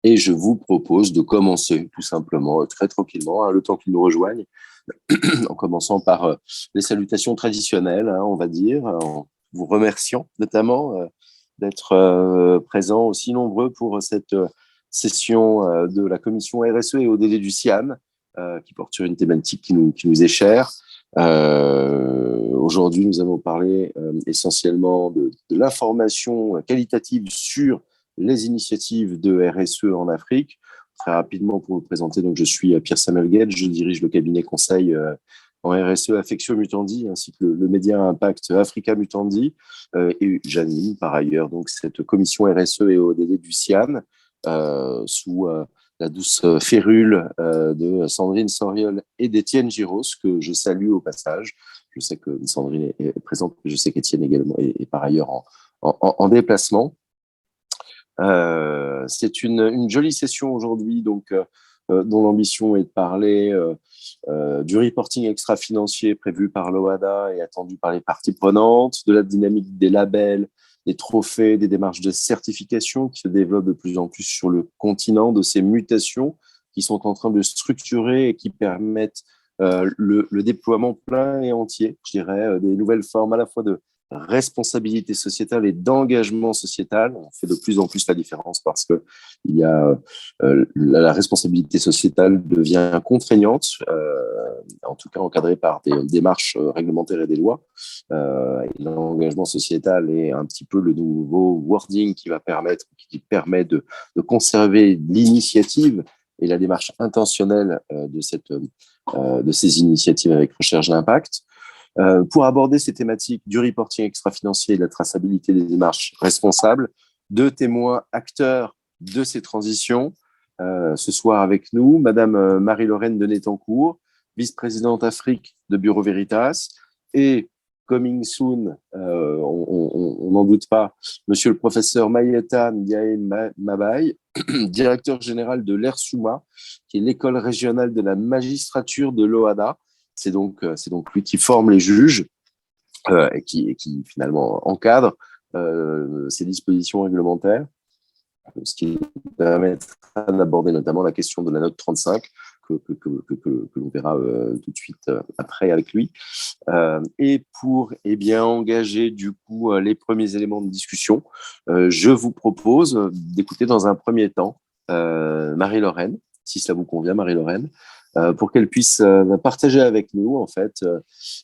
Et je vous propose de commencer tout simplement, très tranquillement, hein, le temps qu'ils nous rejoignent, en commençant par les salutations traditionnelles, hein, on va dire, en vous remerciant notamment d'être présents aussi nombreux pour cette session de la commission RSE et ODD du CIAM, qui porte sur une thématique qui nous est chère. Aujourd'hui, nous allons parler essentiellement de l'information qualitative sur les initiatives de RSE en Afrique. Très rapidement, pour vous présenter, donc, je suis Pierre-Samuel Guedj, je dirige le cabinet conseil en RSE Affectio Mutandi, ainsi que le média Impact Africa Mutandi, et j'anime par ailleurs donc, cette commission RSE et ODD du CIAM, sous la douce férule de Sandrine Soriol et d'Étienne Giros, que je salue au passage. Je sais que Sandrine est présente, mais je sais qu'Étienne également est par ailleurs en déplacement. C'est une jolie session aujourd'hui, donc, dont l'ambition est de parler du reporting extra-financier prévu par l'OHADA et attendu par les parties prenantes, de la dynamique des labels, des trophées, des démarches de certification qui se développent de plus en plus sur le continent, de ces mutations qui sont en train de structurer et qui permettent le déploiement plein et entier, je dirais, des nouvelles formes à la fois de responsabilité sociétale et d'engagement sociétal. On fait de plus en plus la différence parce que il y a, la responsabilité sociétale devient contraignante, en tout cas encadrée par des démarches réglementaires et des lois. Et l'engagement sociétal est un petit peu le nouveau wording qui permet de conserver l'initiative et la démarche intentionnelle de ces initiatives avec recherche d'impact. Pour aborder ces thématiques du reporting extra-financier et de la traçabilité des démarches responsables, deux témoins acteurs de ces transitions. Ce soir avec nous, Madame Marie-Lorraine de Nettancourt, vice-présidente Afrique de Bureau Veritas, et coming soon, on n'en doute pas, Monsieur le professeur Mayeta Ndiaye Mabaye, directeur général de l'ERSUMA, qui est l'école régionale de la magistrature de l'OHADA. C'est donc lui qui forme les juges et qui finalement encadre ces dispositions réglementaires, ce qui permettra d'aborder notamment la question de la note 35 que l'on verra tout de suite après avec lui. Et pour engager du coup les premiers éléments de discussion, je vous propose d'écouter dans un premier temps Marie-Lorraine, si cela vous convient, Marie-Lorraine, pour qu'elle puisse partager avec nous en fait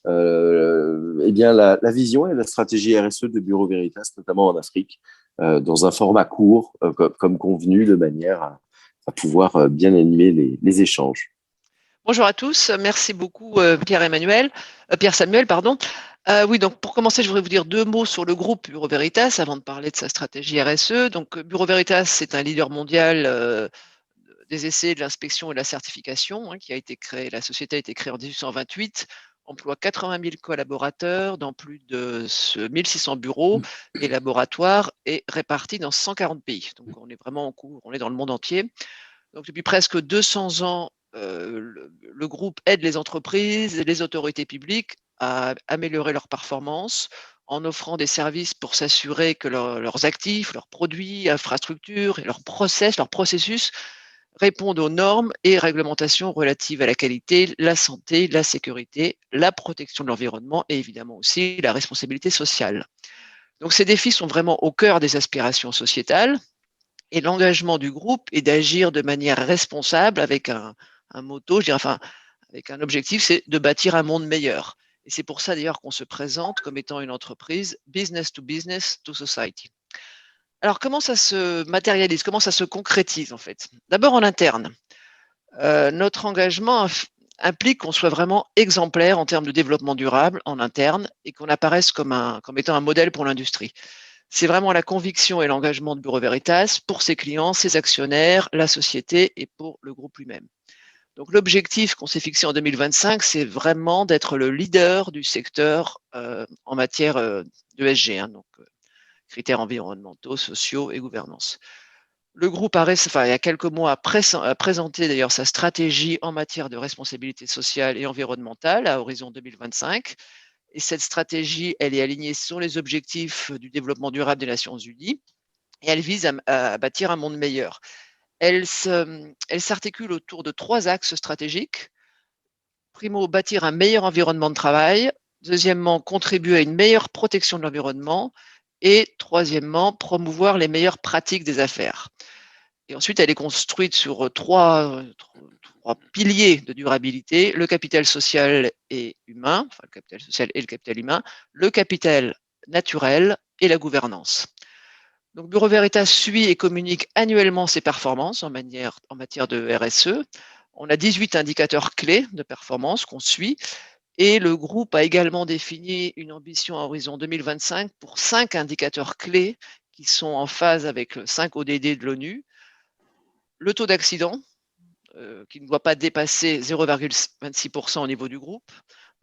la vision et la stratégie RSE de Bureau Veritas, notamment en Afrique, dans un format court, comme convenu, de manière à pouvoir bien animer les échanges. Bonjour à tous, merci beaucoup Pierre-Samuel, pardon. Oui, donc pour commencer, je voudrais vous dire deux mots sur le groupe Bureau Veritas avant de parler de sa stratégie RSE. Donc Bureau Veritas, c'est un leader mondial des essais, de l'inspection et de la certification, qui a été créé. La société a été créée en 1828, emploie 80 000 collaborateurs dans plus de 1600 bureaux et laboratoires et répartis dans 140 pays. Donc on est vraiment en cours, on est dans le monde entier. Donc depuis presque 200 ans, le groupe aide les entreprises et les autorités publiques à améliorer leurs performances en offrant des services pour s'assurer que leurs actifs, leurs produits, infrastructures et leurs processus répondent aux normes et réglementations relatives à la qualité, la santé, la sécurité, la protection de l'environnement et évidemment aussi la responsabilité sociale. Donc ces défis sont vraiment au cœur des aspirations sociétales et l'engagement du groupe est d'agir de manière responsable avec un motto, avec un objectif, c'est de bâtir un monde meilleur. Et c'est pour ça d'ailleurs qu'on se présente comme étant une entreprise business to society. Alors, comment ça se matérialise? Comment ça se concrétise, en fait? D'abord, en interne. Notre engagement implique qu'on soit vraiment exemplaire en termes de développement durable en interne et qu'on apparaisse comme étant un modèle pour l'industrie. C'est vraiment la conviction et l'engagement de Bureau Veritas pour ses clients, ses actionnaires, la société et pour le groupe lui-même. Donc, l'objectif qu'on s'est fixé en 2025, c'est vraiment d'être le leader du secteur en matière d'ESG, donc critères environnementaux, sociaux et gouvernance. Le groupe il y a quelques mois, a présenté d'ailleurs sa stratégie en matière de responsabilité sociale et environnementale à horizon 2025. Et cette stratégie, elle est alignée sur les objectifs du développement durable des Nations Unies et elle vise à bâtir un monde meilleur. Elle s'articule autour de 3 axes stratégiques. Primo, bâtir un meilleur environnement de travail. Deuxièmement, contribuer à une meilleure protection de l'environnement. Et troisièmement, promouvoir les meilleures pratiques des affaires. Et ensuite, elle est construite sur trois piliers de durabilité, le capital social et humain, enfin le capital social et le capital humain, le capital naturel et la gouvernance. Donc, Bureau Veritas suit et communique annuellement ses performances en matière de RSE. On a 18 indicateurs clés de performance qu'on suit et le groupe a également défini une ambition à horizon 2025 pour 5 indicateurs clés qui sont en phase avec le 5 ODD de l'ONU. Le taux d'accident, qui ne doit pas dépasser 0,26% au niveau du groupe.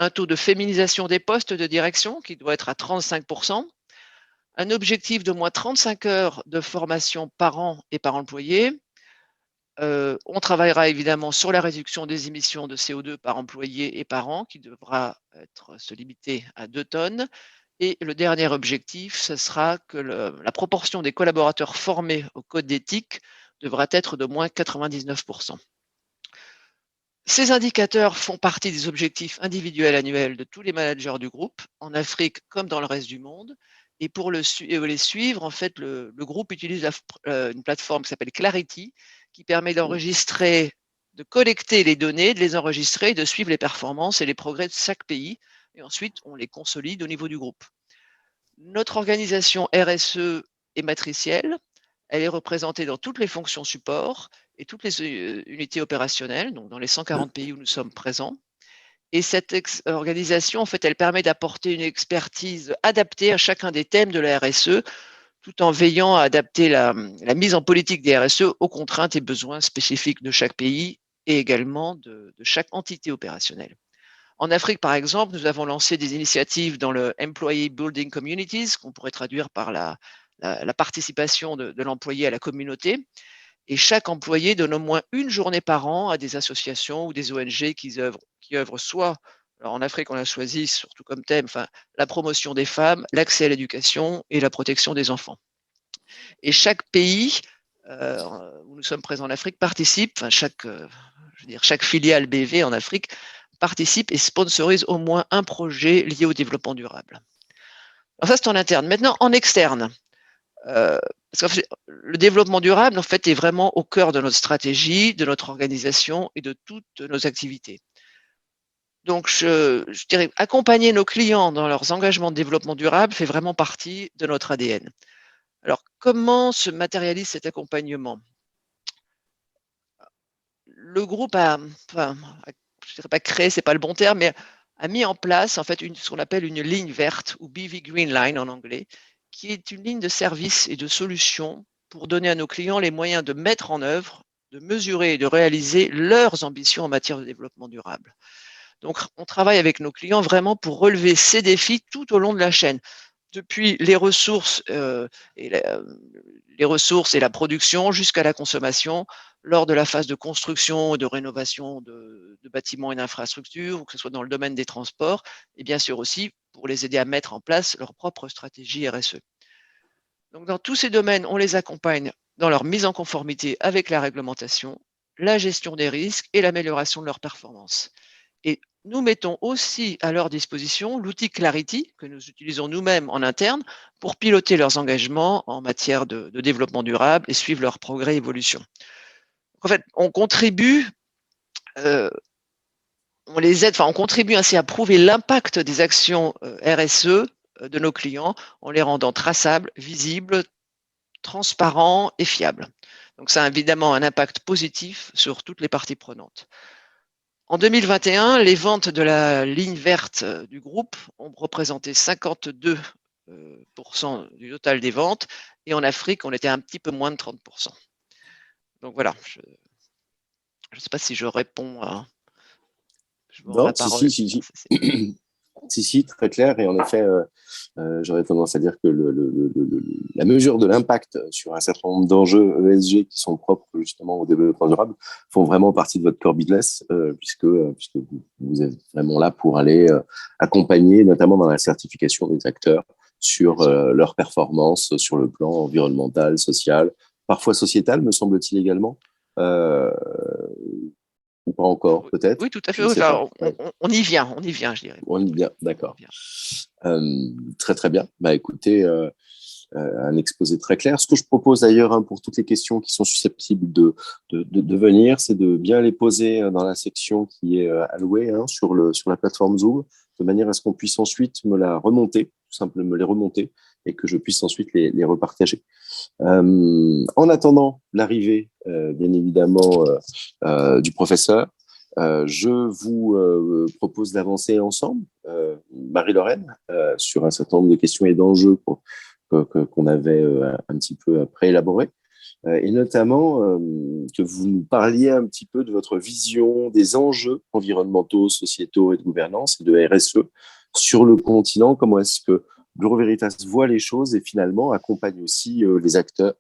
Un taux de féminisation des postes de direction qui doit être à 35%. Un objectif de moins 35 heures de formation par an et par employé. On travaillera évidemment sur la réduction des émissions de CO2 par employé et par an, qui devra se limiter à 2 tonnes. Et le dernier objectif, ce sera que la proportion des collaborateurs formés au code d'éthique devra être de moins 99%. Ces indicateurs font partie des objectifs individuels annuels de tous les managers du groupe, en Afrique comme dans le reste du monde. Et pour les suivre, en fait, le groupe utilise une plateforme qui s'appelle Clarity, qui permet d'enregistrer, de collecter les données, de les enregistrer, de suivre les performances et les progrès de chaque pays. Et ensuite, on les consolide au niveau du groupe. Notre organisation RSE est matricielle. Elle est représentée dans toutes les fonctions support et toutes les unités opérationnelles, donc dans les 140 pays où nous sommes présents. Et cette organisation, en fait, elle permet d'apporter une expertise adaptée à chacun des thèmes de la RSE, tout en veillant à adapter la mise en politique des RSE aux contraintes et besoins spécifiques de chaque pays et également de chaque entité opérationnelle. En Afrique, par exemple, nous avons lancé des initiatives dans le Employee Building Communities, qu'on pourrait traduire par la participation de l'employé à la communauté. Et chaque employé donne au moins une journée par an à des associations ou des ONG qui œuvrent soit, alors en Afrique on a choisi surtout comme thème, la promotion des femmes, l'accès à l'éducation et la protection des enfants. Et chaque pays où nous sommes présents en Afrique participe, chaque filiale BV en Afrique participe et sponsorise au moins un projet lié au développement durable. Alors ça, c'est en interne. Maintenant, en externe, parce que le développement durable, en fait, est vraiment au cœur de notre stratégie, de notre organisation et de toutes nos activités. Donc, je dirais, accompagner nos clients dans leurs engagements de développement durable fait vraiment partie de notre ADN. Alors, comment se matérialise cet accompagnement? Le groupe je ne dirais pas créé, c'est pas le bon terme, mais a mis en place en fait ce qu'on appelle une ligne verte ou BV Green Line en anglais, qui est une ligne de service et de solutions pour donner à nos clients les moyens de mettre en œuvre, de mesurer et de réaliser leurs ambitions en matière de développement durable. Donc, on travaille avec nos clients vraiment pour relever ces défis tout au long de la chaîne, depuis les ressources et la production jusqu'à la consommation, lors de la phase de construction et de rénovation de bâtiments et d'infrastructures, ou que ce soit dans le domaine des transports, et bien sûr aussi pour les aider à mettre en place leur propre stratégie RSE. Donc, dans tous ces domaines, on les accompagne dans leur mise en conformité avec la réglementation, la gestion des risques et l'amélioration de leur performance. Et nous mettons aussi à leur disposition l'outil Clarity, que nous utilisons nous-mêmes en interne, pour piloter leurs engagements en matière de développement durable et suivre leur progrès et évolution. En fait, on contribue, on contribue ainsi à prouver l'impact des actions RSE de nos clients en les rendant traçables, visibles, transparents et fiables. Donc, ça a évidemment un impact positif sur toutes les parties prenantes. En 2021, les ventes de la ligne verte du groupe ont représenté 52% du total des ventes, et en Afrique, on était un petit peu moins de 30%. Donc voilà, je ne sais pas si je réponds à... Je vous rends la parole. Si, très clair. Et en effet, j'aurais tendance à dire que la mesure de l'impact sur un certain nombre d'enjeux ESG qui sont propres justement au développement durable font vraiment partie de votre core business, puisque vous êtes vraiment là pour aller accompagner, notamment dans la certification des acteurs sur leur performance sur le plan environnemental, social, parfois sociétal, me semble-t-il également. euh, ou pas encore, Oui, peut-être, oui, tout à je fait. ne Oui. sais Enfin, pas. Ouais. on y vient, je dirais. On est bien, On d'accord. y vient. Très très bien. Bah écoutez, un exposé très clair. Ce que je propose d'ailleurs, hein, pour toutes les questions qui sont susceptibles de venir, c'est de bien les poser dans la section qui est allouée, hein, sur la plateforme Zoom, de manière à ce qu'on puisse ensuite me la remonter, tout simplement me les remonter, et que je puisse ensuite les repartager. En attendant l'arrivée, bien évidemment, du professeur, je vous propose d'avancer ensemble, Marie-Lorraine, sur un certain nombre de questions et d'enjeux qu'on avait un petit peu préélaborés, et notamment que vous nous parliez un petit peu de votre vision des enjeux environnementaux, sociétaux et de gouvernance et de RSE sur le continent. Comment est-ce que Bureau Veritas voit les choses et finalement accompagne aussi les acteurs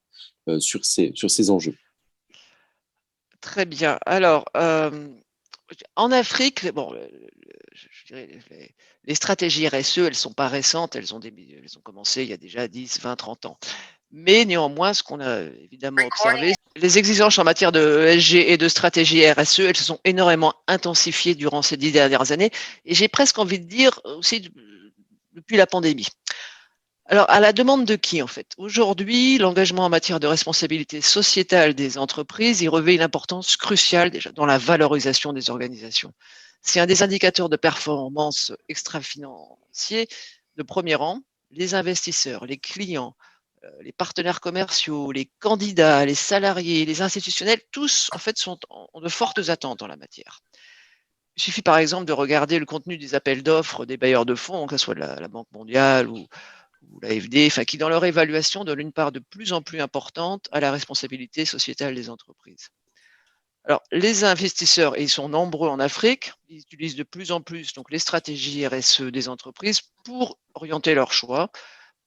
sur ces enjeux. Très bien. Alors, en Afrique, bon, je dirais, les stratégies RSE, elles ne sont pas récentes, elles ont commencé il y a déjà 10, 20, 30 ans. Mais néanmoins, ce qu'on a évidemment observé, les exigences en matière de ESG et de stratégie RSE, elles se sont énormément intensifiées durant ces 10 dernières années. Et j'ai presque envie de dire aussi depuis la pandémie. Alors, à la demande de qui, en fait? Aujourd'hui, l'engagement en matière de responsabilité sociétale des entreprises, il revêt une importance cruciale déjà dans la valorisation des organisations. C'est un des indicateurs de performance extra-financiers de premier rang. Les investisseurs, les clients, les partenaires commerciaux, les candidats, les salariés, les institutionnels, tous, en fait, ont de fortes attentes en la matière. Il suffit par exemple de regarder le contenu des appels d'offres des bailleurs de fonds, que ce soit la Banque mondiale ou l'AFD, enfin, qui dans leur évaluation donnent une part de plus en plus importante à la responsabilité sociétale des entreprises. Alors, les investisseurs, et ils sont nombreux en Afrique, ils utilisent de plus en plus donc, les stratégies RSE des entreprises pour orienter leurs choix.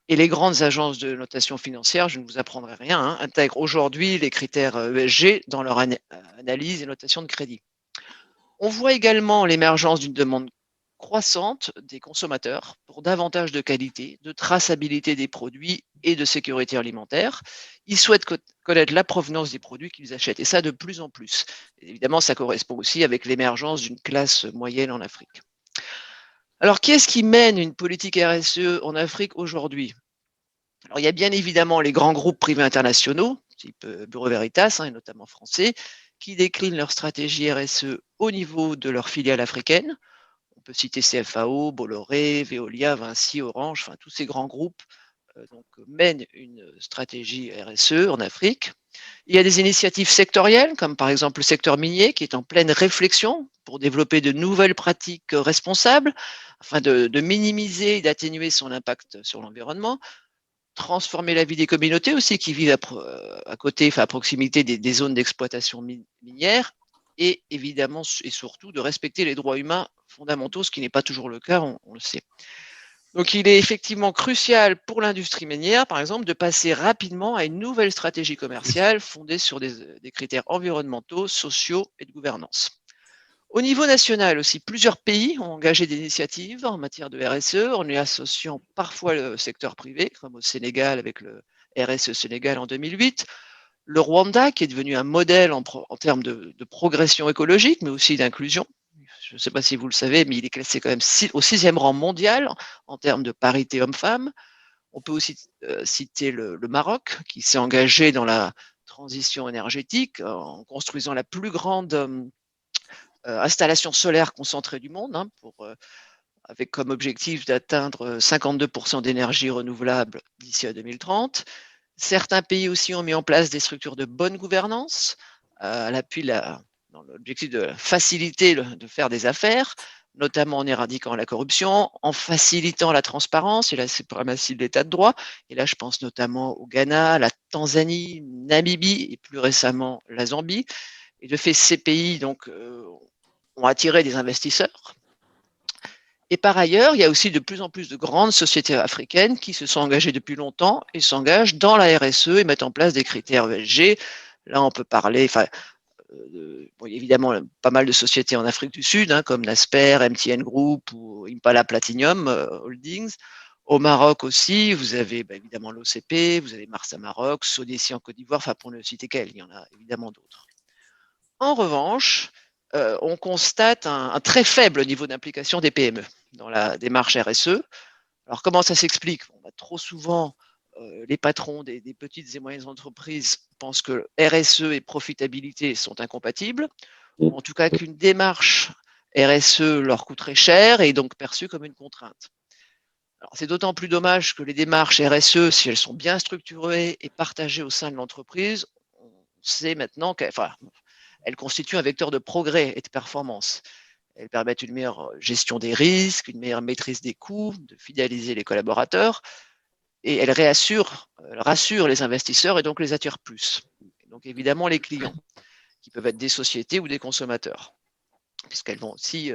Et les grandes agences de notation financière, je ne vous apprendrai rien, hein, intègrent aujourd'hui les critères ESG dans leur analyse et notation de crédit. On voit également l'émergence d'une demande croissante des consommateurs pour davantage de qualité, de traçabilité des produits et de sécurité alimentaire. Ils souhaitent connaître la provenance des produits qu'ils achètent, et ça de plus en plus. Et évidemment, ça correspond aussi avec l'émergence d'une classe moyenne en Afrique. Alors, qui est-ce qui mène une politique RSE en Afrique aujourd'hui? Alors, il y a bien évidemment les grands groupes privés internationaux, type Bureau Veritas, hein, et notamment français, qui déclinent leur stratégie RSE au niveau de leurs filiales africaines. On peut citer CFAO, Bolloré, Veolia, Vinci, Orange, enfin tous ces grands groupes mènent une stratégie RSE en Afrique. Il y a des initiatives sectorielles, comme par exemple le secteur minier, qui est en pleine réflexion pour développer de nouvelles pratiques responsables, afin de minimiser et d'atténuer son impact sur l'environnement. Transformer la vie des communautés aussi qui vivent à côté, enfin à proximité des zones d'exploitation minière, et évidemment et surtout de respecter les droits humains fondamentaux, ce qui n'est pas toujours le cas, on le sait. Donc il est effectivement crucial pour l'industrie minière, par exemple, de passer rapidement à une nouvelle stratégie commerciale fondée sur des critères environnementaux, sociaux et de gouvernance. Au niveau national aussi, plusieurs pays ont engagé des initiatives en matière de RSE en y associant parfois le secteur privé, comme au Sénégal avec le RSE Sénégal en 2008, le Rwanda qui est devenu un modèle en termes de progression écologique, mais aussi d'inclusion. Je ne sais pas si vous le savez, mais il est classé quand même au 6e rang mondial en termes de parité homme-femme. On peut aussi citer le Maroc qui s'est engagé dans la transition énergétique en construisant la plus grande installation solaire concentrée du monde, hein, avec comme objectif d'atteindre 52% d'énergie renouvelable d'ici à 2030. Certains pays aussi ont mis en place des structures de bonne gouvernance à l'appui dans l'objectif de faciliter de faire des affaires, notamment en éradiquant la corruption, en facilitant la transparence et la suprématie de l'état de droit. Et là, je pense notamment au Ghana, la Tanzanie, Namibie et plus récemment la Zambie. Et de fait, ces pays ont attiré des investisseurs. Et par ailleurs, il y a aussi de plus en plus de grandes sociétés africaines qui se sont engagées depuis longtemps et s'engagent dans la RSE et mettent en place des critères ESG. Là, on peut parler, évidemment, pas mal de sociétés en Afrique du Sud, hein, comme Nasper, MTN Group ou Impala Platinum Holdings. Au Maroc aussi, vous avez évidemment l'OCP, vous avez Marsa Maroc, Sodeci en Côte d'Ivoire, enfin pour ne citer qu'elle, il y en a évidemment d'autres. En revanche, on constate un très faible niveau d'implication des PME dans la démarche RSE. Alors, comment ça s'explique? Trop souvent, les patrons des petites et moyennes entreprises pensent que RSE et profitabilité sont incompatibles, ou en tout cas qu'une démarche RSE leur coûterait cher et est donc perçue comme une contrainte. Alors, c'est d'autant plus dommage que les démarches RSE, si elles sont bien structurées et partagées au sein de l'entreprise, on sait maintenant qu'elles constituent un vecteur de progrès et de performance. Elles permettent une meilleure gestion des risques, une meilleure maîtrise des coûts, de fidéliser les collaborateurs, et elles rassurent les investisseurs et donc les attirent plus. Et donc évidemment les clients, qui peuvent être des sociétés ou des consommateurs, puisqu'elles vont aussi,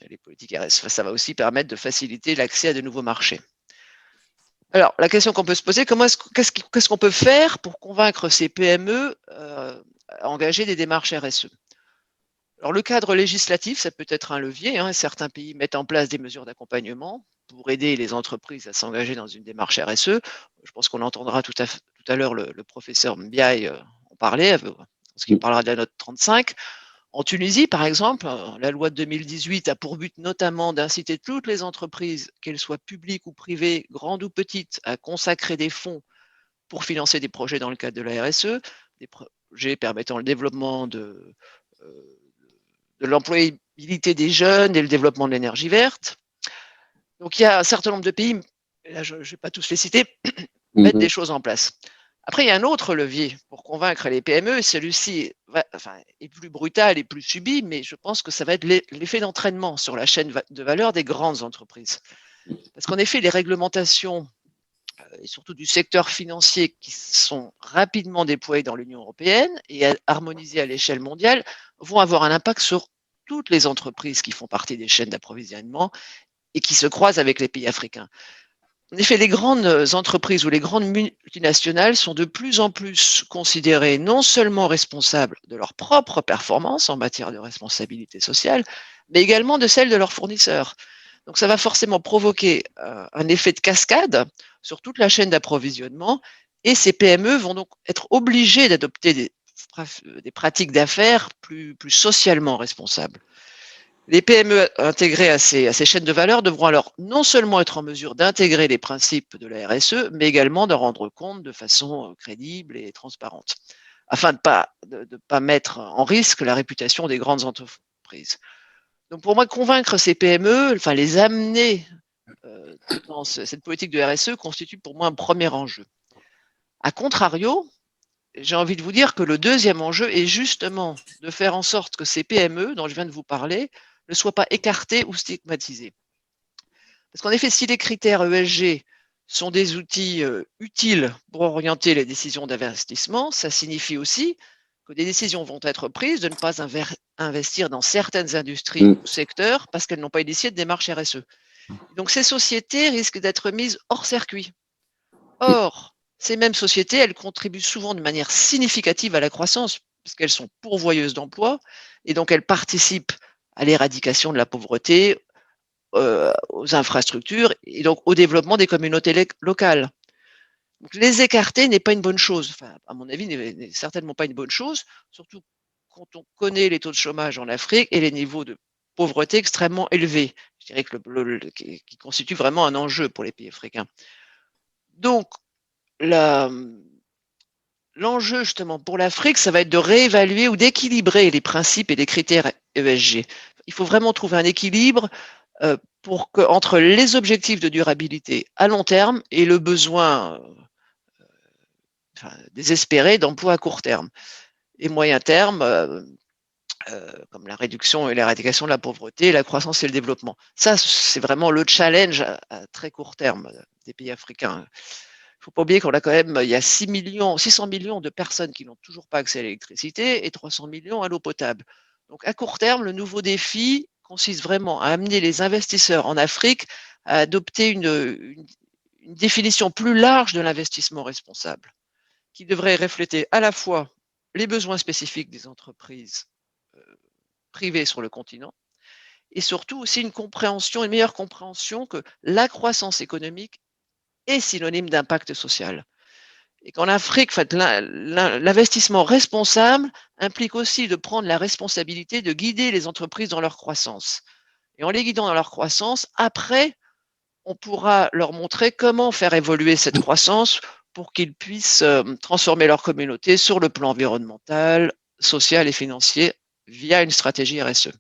les politiques RS, ça va aussi permettre de faciliter l'accès à de nouveaux marchés. Alors, la question qu'on peut se poser, qu'est-ce qu'on peut faire pour convaincre ces PME à engager des démarches RSE? Alors, le cadre législatif, ça peut être un levier. Certains pays mettent en place des mesures d'accompagnement pour aider les entreprises à s'engager dans une démarche RSE. Je pense qu'on entendra tout à l'heure le professeur Mbiaye en parler, parce qu'il parlera de la note 35. En Tunisie, par exemple, la loi de 2018 a pour but notamment d'inciter toutes les entreprises, qu'elles soient publiques ou privées, grandes ou petites, à consacrer des fonds pour financer des projets dans le cadre de la RSE, des projets permettant le développement de l'employabilité des jeunes et le développement de l'énergie verte. Donc il y a un certain nombre de pays, là je ne vais pas tous les citer, mettre des choses en place. Après, il y a un autre levier pour convaincre les PME, celui-ci est plus brutal et plus subi, mais je pense que ça va être l'effet d'entraînement sur la chaîne de valeur des grandes entreprises. Parce qu'en effet, les réglementations, et surtout du secteur financier, qui sont rapidement déployées dans l'Union européenne et harmonisées à l'échelle mondiale, vont avoir un impact sur toutes les entreprises qui font partie des chaînes d'approvisionnement et qui se croisent avec les pays africains. En effet, les grandes entreprises ou les grandes multinationales sont de plus en plus considérées non seulement responsables de leur propre performance en matière de responsabilité sociale, mais également de celle de leurs fournisseurs. Donc ça va forcément provoquer un effet de cascade sur toute la chaîne d'approvisionnement et ces PME vont donc être obligées d'adopter des pratiques d'affaires plus socialement responsables. Les PME intégrées à ces chaînes de valeur devront alors non seulement être en mesure d'intégrer les principes de la RSE, mais également d'en rendre compte de façon crédible et transparente, afin de ne pas mettre en risque la réputation des grandes entreprises. Donc pour moi, convaincre ces PME, les amener dans cette politique de RSE constitue pour moi un premier enjeu. A contrario, j'ai envie de vous dire que le deuxième enjeu est justement de faire en sorte que ces PME dont je viens de vous parler ne soient pas écartées ou stigmatisées. Parce qu'en effet, si les critères ESG sont des outils utiles pour orienter les décisions d'investissement, ça signifie aussi que des décisions vont être prises de ne pas investir dans certaines industries ou secteurs parce qu'elles n'ont pas initié de démarche RSE. Donc ces sociétés risquent d'être mises hors circuit. Or, ces mêmes sociétés, elles contribuent souvent de manière significative à la croissance, parce qu'elles sont pourvoyeuses d'emplois, et donc elles participent à l'éradication de la pauvreté, aux infrastructures, et donc au développement des communautés locales. Donc, les écarter n'est pas une bonne chose, à mon avis, n'est certainement pas une bonne chose, surtout quand on connaît les taux de chômage en Afrique et les niveaux de pauvreté extrêmement élevés. Je dirais que qui constitue vraiment un enjeu pour les pays africains. Donc, l'enjeu justement pour l'Afrique, ça va être de réévaluer ou d'équilibrer les principes et les critères ESG. Il faut vraiment trouver un équilibre entre les objectifs de durabilité à long terme et le besoin désespéré d'emploi à court terme. Et moyen terme, comme la réduction et l'éradication de la pauvreté, la croissance et le développement. Ça, c'est vraiment le challenge à très court terme des pays africains. Il ne faut pas oublier qu'on a quand même, il y a 600 millions de personnes qui n'ont toujours pas accès à l'électricité et 300 millions à l'eau potable. Donc à court terme, le nouveau défi consiste vraiment à amener les investisseurs en Afrique à adopter une définition plus large de l'investissement responsable, qui devrait refléter à la fois les besoins spécifiques des entreprises privées sur le continent et surtout aussi une meilleure compréhension que la croissance économique est synonyme d'impact social. Et qu'en Afrique, l'investissement responsable implique aussi de prendre la responsabilité de guider les entreprises dans leur croissance. Et en les guidant dans leur croissance, après, on pourra leur montrer comment faire évoluer cette croissance pour qu'ils puissent transformer leur communauté sur le plan environnemental, social et financier via une stratégie RSE.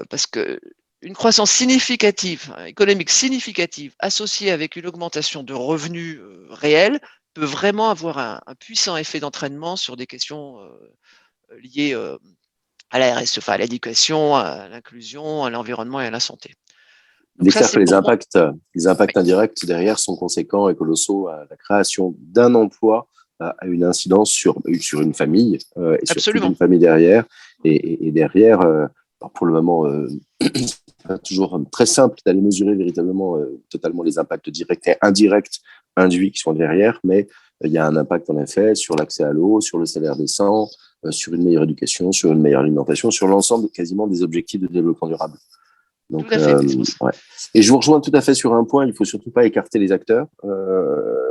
Parce que une croissance significative, économique significative, associée avec une augmentation de revenus réels, peut vraiment avoir un puissant effet d'entraînement sur des questions liées à la RSE, enfin à l'éducation, à l'inclusion, à l'environnement et à la santé. Il est clair que les impacts indirects derrière sont conséquents et colossaux. La création d'un emploi a une incidence sur une famille et sur toute une famille derrière. Et derrière, pour le moment, pas toujours très simple d'aller mesurer véritablement totalement les impacts directs et indirects induits qui sont derrière, mais il y a un impact en effet sur l'accès à l'eau, sur le salaire décent, sur une meilleure éducation, sur une meilleure alimentation, sur l'ensemble quasiment des objectifs de développement durable. Donc, tout à fait. ouais. Et je vous rejoins tout à fait sur un point, il faut surtout pas écarter les acteurs.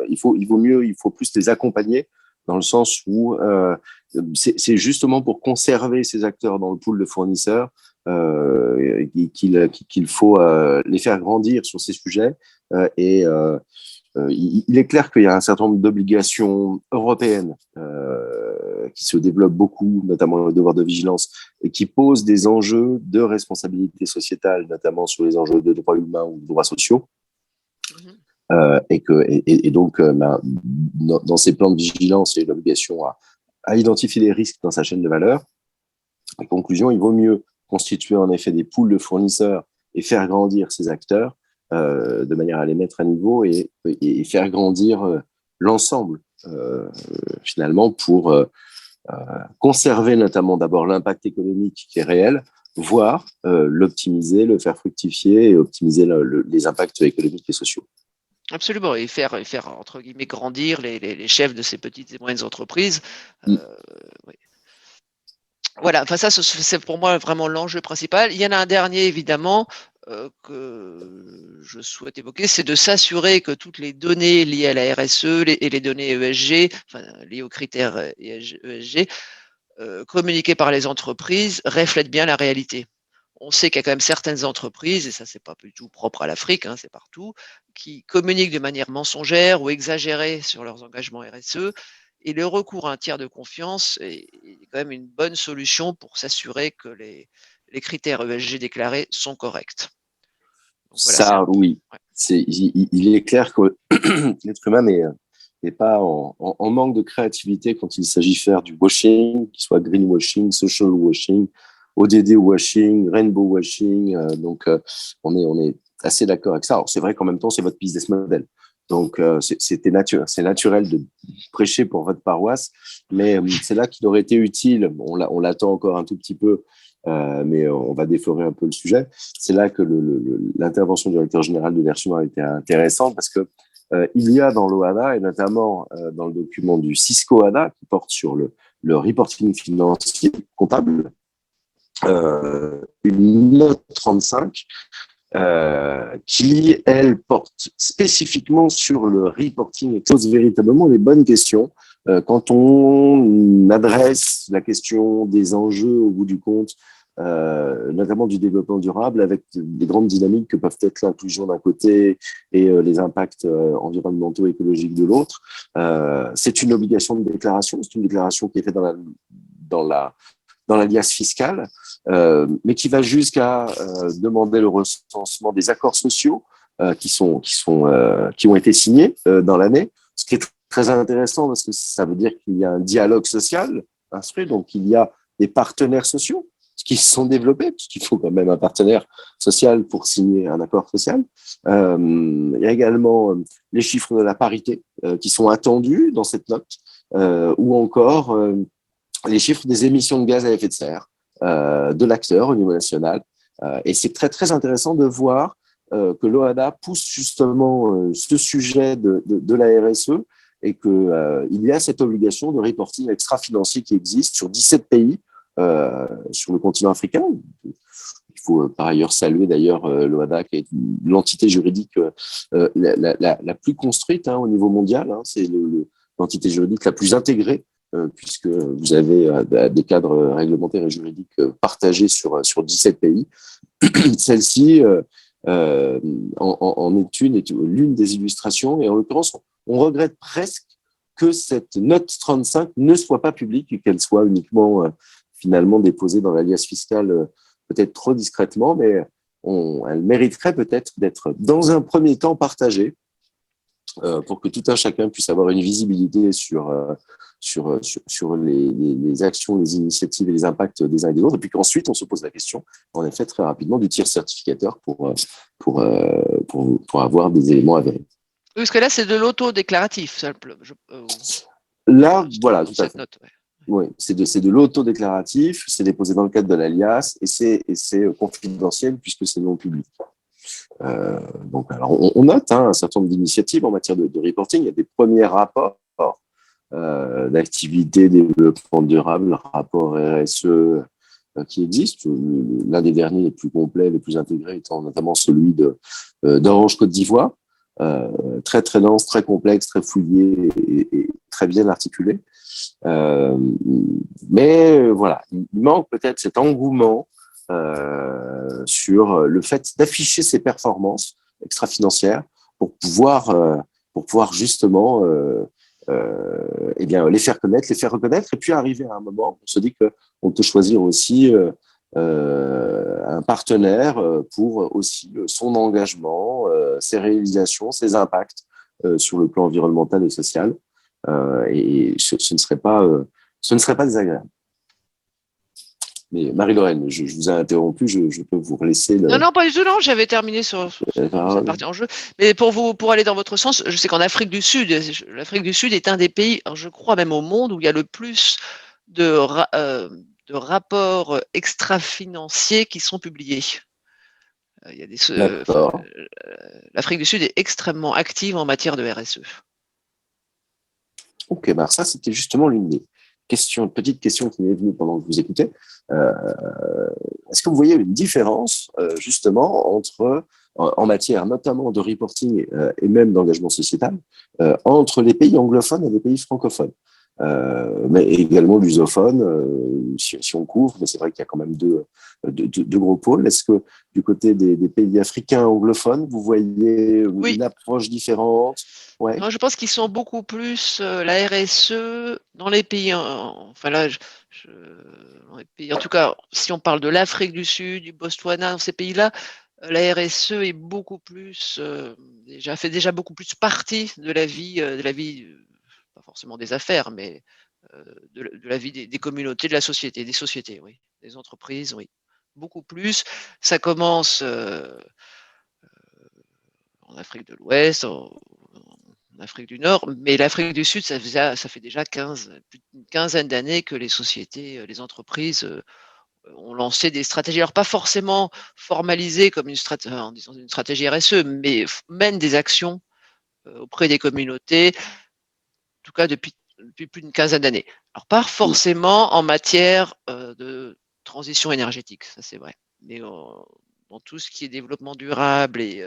Il faut plus les accompagner dans le sens où c'est justement pour conserver ces acteurs dans le pool de fournisseurs qu'il faut les faire grandir sur ces sujets. Il est clair qu'il y a un certain nombre d'obligations européennes qui se développent beaucoup, notamment le devoir de vigilance, et qui posent des enjeux de responsabilité sociétale, notamment sur les enjeux de droits humains ou de droits sociaux. Et donc, dans ces plans de vigilance, il y a l'obligation à identifier les risques dans sa chaîne de valeur. En conclusion, il vaut mieux constituer en effet des pools de fournisseurs et faire grandir ces acteurs de manière à les mettre à niveau et faire grandir l'ensemble finalement pour conserver notamment d'abord l'impact économique qui est réel, voire l'optimiser, le faire fructifier et optimiser les impacts économiques et sociaux. Absolument, et faire entre guillemets grandir les chefs de ces petites et moyennes entreprises. Oui. Voilà, enfin ça c'est pour moi vraiment l'enjeu principal. Il y en a un dernier évidemment que je souhaite évoquer, c'est de s'assurer que toutes les données liées à la RSE et les données ESG, enfin liées aux critères ESG, communiquées par les entreprises reflètent bien la réalité. On sait qu'il y a quand même certaines entreprises, et ça c'est pas du tout propre à l'Afrique, hein, c'est partout, qui communiquent de manière mensongère ou exagérée sur leurs engagements RSE. Et le recours à un tiers de confiance est quand même une bonne solution pour s'assurer que les critères ESG déclarés sont corrects. Donc, voilà, ça, oui. Ouais. Il est clair que l'être humain n'est pas en manque de créativité quand il s'agit de faire du washing, qu'il soit greenwashing, social washing, ODD washing, rainbow washing. Donc, on est assez d'accord avec ça. Alors, c'est vrai qu'en même temps, c'est votre business model. Donc, c'est naturel de prêcher pour votre paroisse, mais c'est là qu'il aurait été utile. On l'attend encore un tout petit peu, mais on va déflorer un peu le sujet. C'est là que l'intervention du directeur général de Version a été intéressante parce que il y a dans l'OHADA, et notamment dans le document du Cisco HADA, qui porte sur le reporting financier comptable, une note 35 qui, elle, porte spécifiquement sur le reporting et pose véritablement les bonnes questions. Quand on adresse la question des enjeux au bout du compte, notamment du développement durable, avec des grandes dynamiques que peuvent être l'inclusion d'un côté et les impacts environnementaux et écologiques de l'autre, c'est une obligation de déclaration. C'est une déclaration qui est faite dans la liasse fiscale, mais qui va jusqu'à demander le recensement des accords sociaux qui ont été signés dans l'année, ce qui est très intéressant parce que ça veut dire qu'il y a un dialogue social instruit, donc il y a des partenaires sociaux qui se sont développés, puisqu'il faut quand même un partenaire social pour signer un accord social. Il y a également les chiffres de la parité qui sont attendus dans cette note, ou encore les chiffres des émissions de gaz à effet de serre de l'acteur au niveau national. Et c'est très, très intéressant de voir que l'OHADA pousse justement ce sujet de la RSE et qu'il y a cette obligation de reporting extra-financier qui existe sur 17 pays sur le continent africain. Il faut par ailleurs saluer d'ailleurs l'OHADA qui est l'entité juridique la plus construite au niveau mondial. C'est l'entité juridique la plus intégrée puisque vous avez des cadres réglementaires et juridiques partagés sur 17 pays. Celle-ci en est l'une des illustrations, et en l'occurrence, on regrette presque que cette note 35 ne soit pas publique et qu'elle soit uniquement finalement déposée dans l'alias fiscal peut-être trop discrètement, mais elle mériterait peut-être d'être dans un premier temps partagée pour que tout un chacun puisse avoir une visibilité sur les actions, les initiatives et les impacts des uns et des autres, et puis qu'ensuite on se pose la question, en effet, très rapidement, du tiers certificateur pour avoir des éléments avérés. Parce que là, c'est de l'autodéclaratif, simple. Là, voilà, tout à fait. Note, ouais. Oui, c'est de l'autodéclaratif, c'est déposé dans le cadre de l'alias et c'est confidentiel puisque c'est non public. Donc, alors, on note un certain nombre d'initiatives en matière de reporting. Il y a des premiers rapports d'activité, développement durable, rapport RSE qui existent. L'un des derniers les plus complets, les plus intégrés étant notamment celui d'Orange Côte d'Ivoire, très très dense, très complexe, très fouillé et très bien articulé. Mais voilà, il manque peut-être cet engouement sur le fait d'afficher ses performances extra-financières pour pouvoir justement eh bien, les faire reconnaître, et puis arriver à un moment, on se dit qu'on peut choisir aussi un partenaire pour aussi son engagement, ses réalisations, ses impacts sur le plan environnemental et social. Et ce ne serait pas désagréable. Mais Marie-Lorraine, je vous ai interrompu, je peux vous laisser le... Non, pas du tout, non, j'avais terminé sur cette partie en jeu. Mais pour aller dans votre sens, je sais qu'en Afrique du Sud, l'Afrique du Sud est un des pays, je crois même au monde, où il y a le plus de rapports extra-financiers qui sont publiés. Il y a l'Afrique du Sud est extrêmement active en matière de RSE. Ok, bah ça c'était justement l'une des petites questions qui m'est venue pendant que je vous écoutais. Est-ce que vous voyez une différence justement en matière notamment de reporting et même d'engagement sociétal entre les pays anglophones et les pays francophones, mais également lusophones, si on couvre, mais c'est vrai qu'il y a quand même deux gros pôles. Est-ce que du côté des pays africains anglophones, vous voyez une approche différente? Ouais. Non, je pense qu'ils sont beaucoup plus la RSE dans les pays. Enfin là, dans les pays, en tout cas, si on parle de l'Afrique du Sud, du Botswana, dans ces pays-là, la RSE est beaucoup plus fait déjà beaucoup plus partie de la vie, pas forcément des affaires, mais de la vie des communautés, de la société, des sociétés, oui, des entreprises, oui, beaucoup plus. Ça commence en Afrique de l'Ouest, en Afrique du Nord, mais l'Afrique du Sud, ça fait déjà plus d'une quinzaine d'années que les sociétés, les entreprises ont lancé des stratégies, alors pas forcément formalisées comme en disant une stratégie RSE, mais mènent des actions auprès des communautés, en tout cas depuis plus d'une quinzaine d'années. Alors pas forcément en matière de transition énergétique, ça c'est vrai, mais dans tout ce qui est développement durable et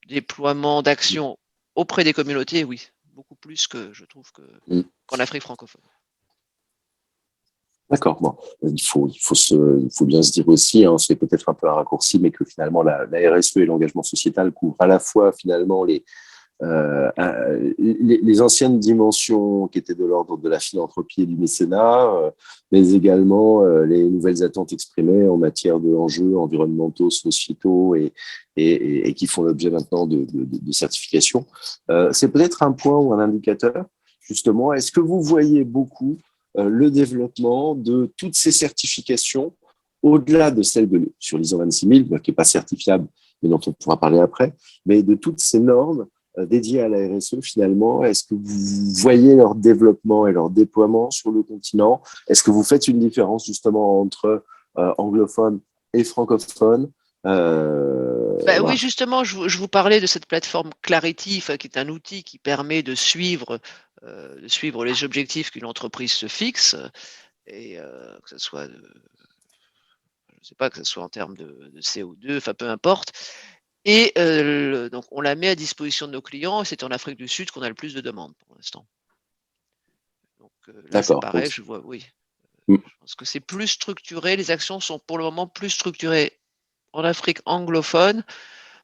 déploiement d'actions auprès des communautés, oui, beaucoup plus que je trouve qu'en Afrique francophone. D'accord. Bon, il faut bien se dire aussi, hein, c'est peut-être un peu un raccourci, mais que finalement la RSE et l'engagement sociétal couvrent à la fois finalement les anciennes dimensions qui étaient de l'ordre de la philanthropie et du mécénat, mais également les nouvelles attentes exprimées en matière d'enjeux environnementaux, sociétaux et qui font l'objet maintenant de certification. C'est peut-être un point ou un indicateur, justement. Est-ce que vous voyez beaucoup le développement de toutes ces certifications au-delà de celle sur l'ISO 26000, qui n'est pas certifiable, mais dont on pourra parler après, mais de toutes ces normes dédiées à la RSE finalement? Est-ce que vous voyez leur développement et leur déploiement sur le continent? Est-ce que vous faites une différence justement entre anglophones et francophones? Voilà. Oui, justement, je vous parlais de cette plateforme Clarity, qui est un outil qui permet de suivre les objectifs qu'une entreprise se fixe, et que ce soit, je sais pas, que ce soit en termes de CO2, enfin peu importe. Et donc, on la met à disposition de nos clients. Et c'est en Afrique du Sud qu'on a le plus de demandes pour l'instant. Donc là, c'est D'accord. Donc, pareil, je vois, oui. mm, Je pense que c'est plus structuré. Les actions sont pour le moment plus structurées en Afrique anglophone,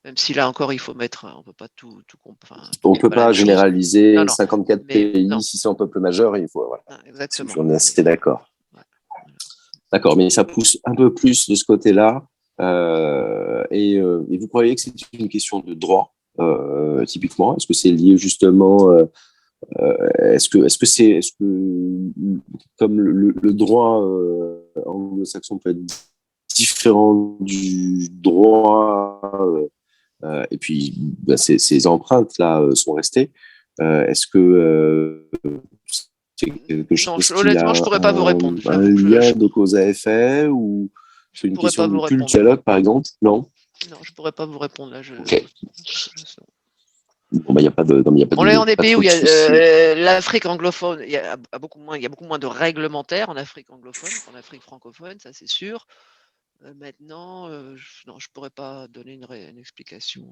même si là encore, il faut mettre, on ne peut pas tout enfin, tout on n'est peut pas la pas même chose. Non, généraliser non. 54 Mais pays, non, 600 peuples majeurs, il faut, voilà. non, exactement. On est assez d'accord. Ouais, voilà. D'accord, mais ça pousse un peu plus de ce côté-là. Et vous croyez que c'est une question de droit, typiquement? Est-ce que c'est lié justement est-ce que comme le droit anglo-saxon peut être différent du droit et puis ben, ces empreintes là sont restées, est-ce que c'est quelque Non, chose qui honnêtement, je ne a pourrais pas vous répondre. un J'avoue que lien de cause à effet ou je c'est une pourrais pas question de vous culte répondre. dialogue par exemple? Non? Non, je pourrais pas vous répondre là. Ok. Bon, bah, il n'y a pas de, non, mais il y a On est dans des pas pays où trop il y de soucis. a l'Afrique anglophone, il y a beaucoup moins de réglementaires en Afrique anglophone qu'en Afrique francophone, ça c'est sûr. Maintenant, non, je pourrais pas donner une explication.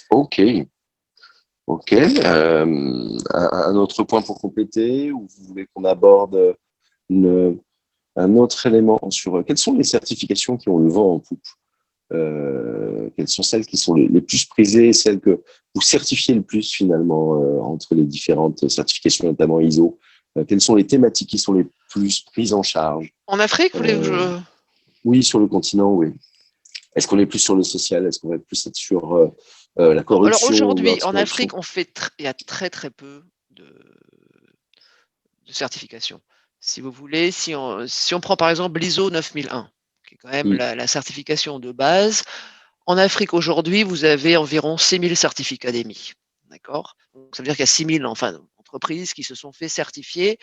Ok. Ok. Un autre point pour compléter, ou vous voulez qu'on aborde une, un autre élément sur quelles sont les certifications qui ont le vent en poupe? Quelles sont celles qui sont les plus prisées, celles que vous certifiez le plus finalement entre les différentes certifications, notamment ISO? Quelles sont les thématiques qui sont les plus prises en charge? En Afrique, voulez-vous que Euh, je... oui, sur le continent, oui. Est-ce qu'on est plus sur le social? Est-ce qu'on va plus être sur la Non, alors corruption, aujourd'hui, en l'anticorruption? Afrique, il y a très très peu de certifications. Si vous voulez, si on prend par exemple l'ISO 9001, qui est quand même Mm. la certification de base, en Afrique aujourd'hui, vous avez environ 6000 certificats d'émis. D'accord? Donc, ça veut dire qu'il y a 6000 enfin, entreprises qui se sont fait certifier.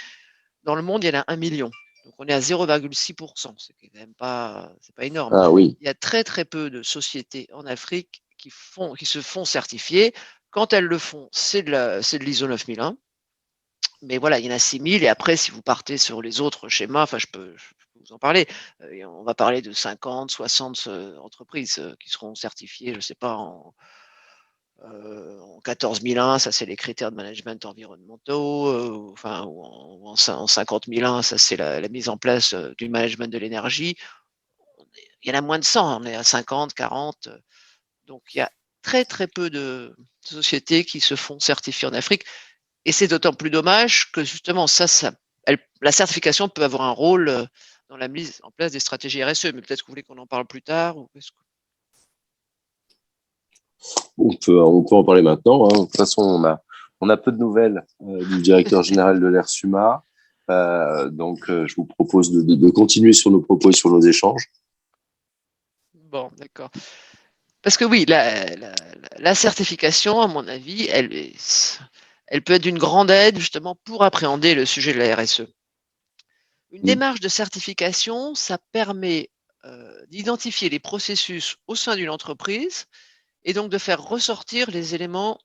Dans le monde, il y en a 1 million. Donc, on est à 0,6%. C'est quand même pas, c'est pas énorme. Ah oui. Il y a très, très peu de sociétés en Afrique qui se font certifier. Quand elles le font, c'est de l'ISO 9001. Mais voilà, il y en a 6000. Et après, si vous partez sur les autres schémas, enfin, je peux vous en parler. On va parler de 50, 60 entreprises qui seront certifiées, je ne sais pas, en 14001, ça c'est les critères de management environnementaux, enfin, en 50001, ça c'est la mise en place du management de l'énergie. Il y en a moins de 100, on est à 50, 40. Donc il y a très très peu de sociétés qui se font certifier en Afrique. Et c'est d'autant plus dommage que justement, la certification peut avoir un rôle dans la mise en place des stratégies RSE. Mais peut-être que vous voulez qu'on en parle plus tard. On peut en parler maintenant, hein. De toute façon, on a peu de nouvelles du directeur général de l'ERSUMA. Donc, je vous propose de continuer sur nos propos et sur nos échanges. Bon, d'accord. Parce que oui, la certification, à mon avis, elle peut être d'une grande aide justement pour appréhender le sujet de la RSE. Une Mm. démarche de certification, ça permet d'identifier les processus au sein d'une entreprise et donc de faire ressortir les éléments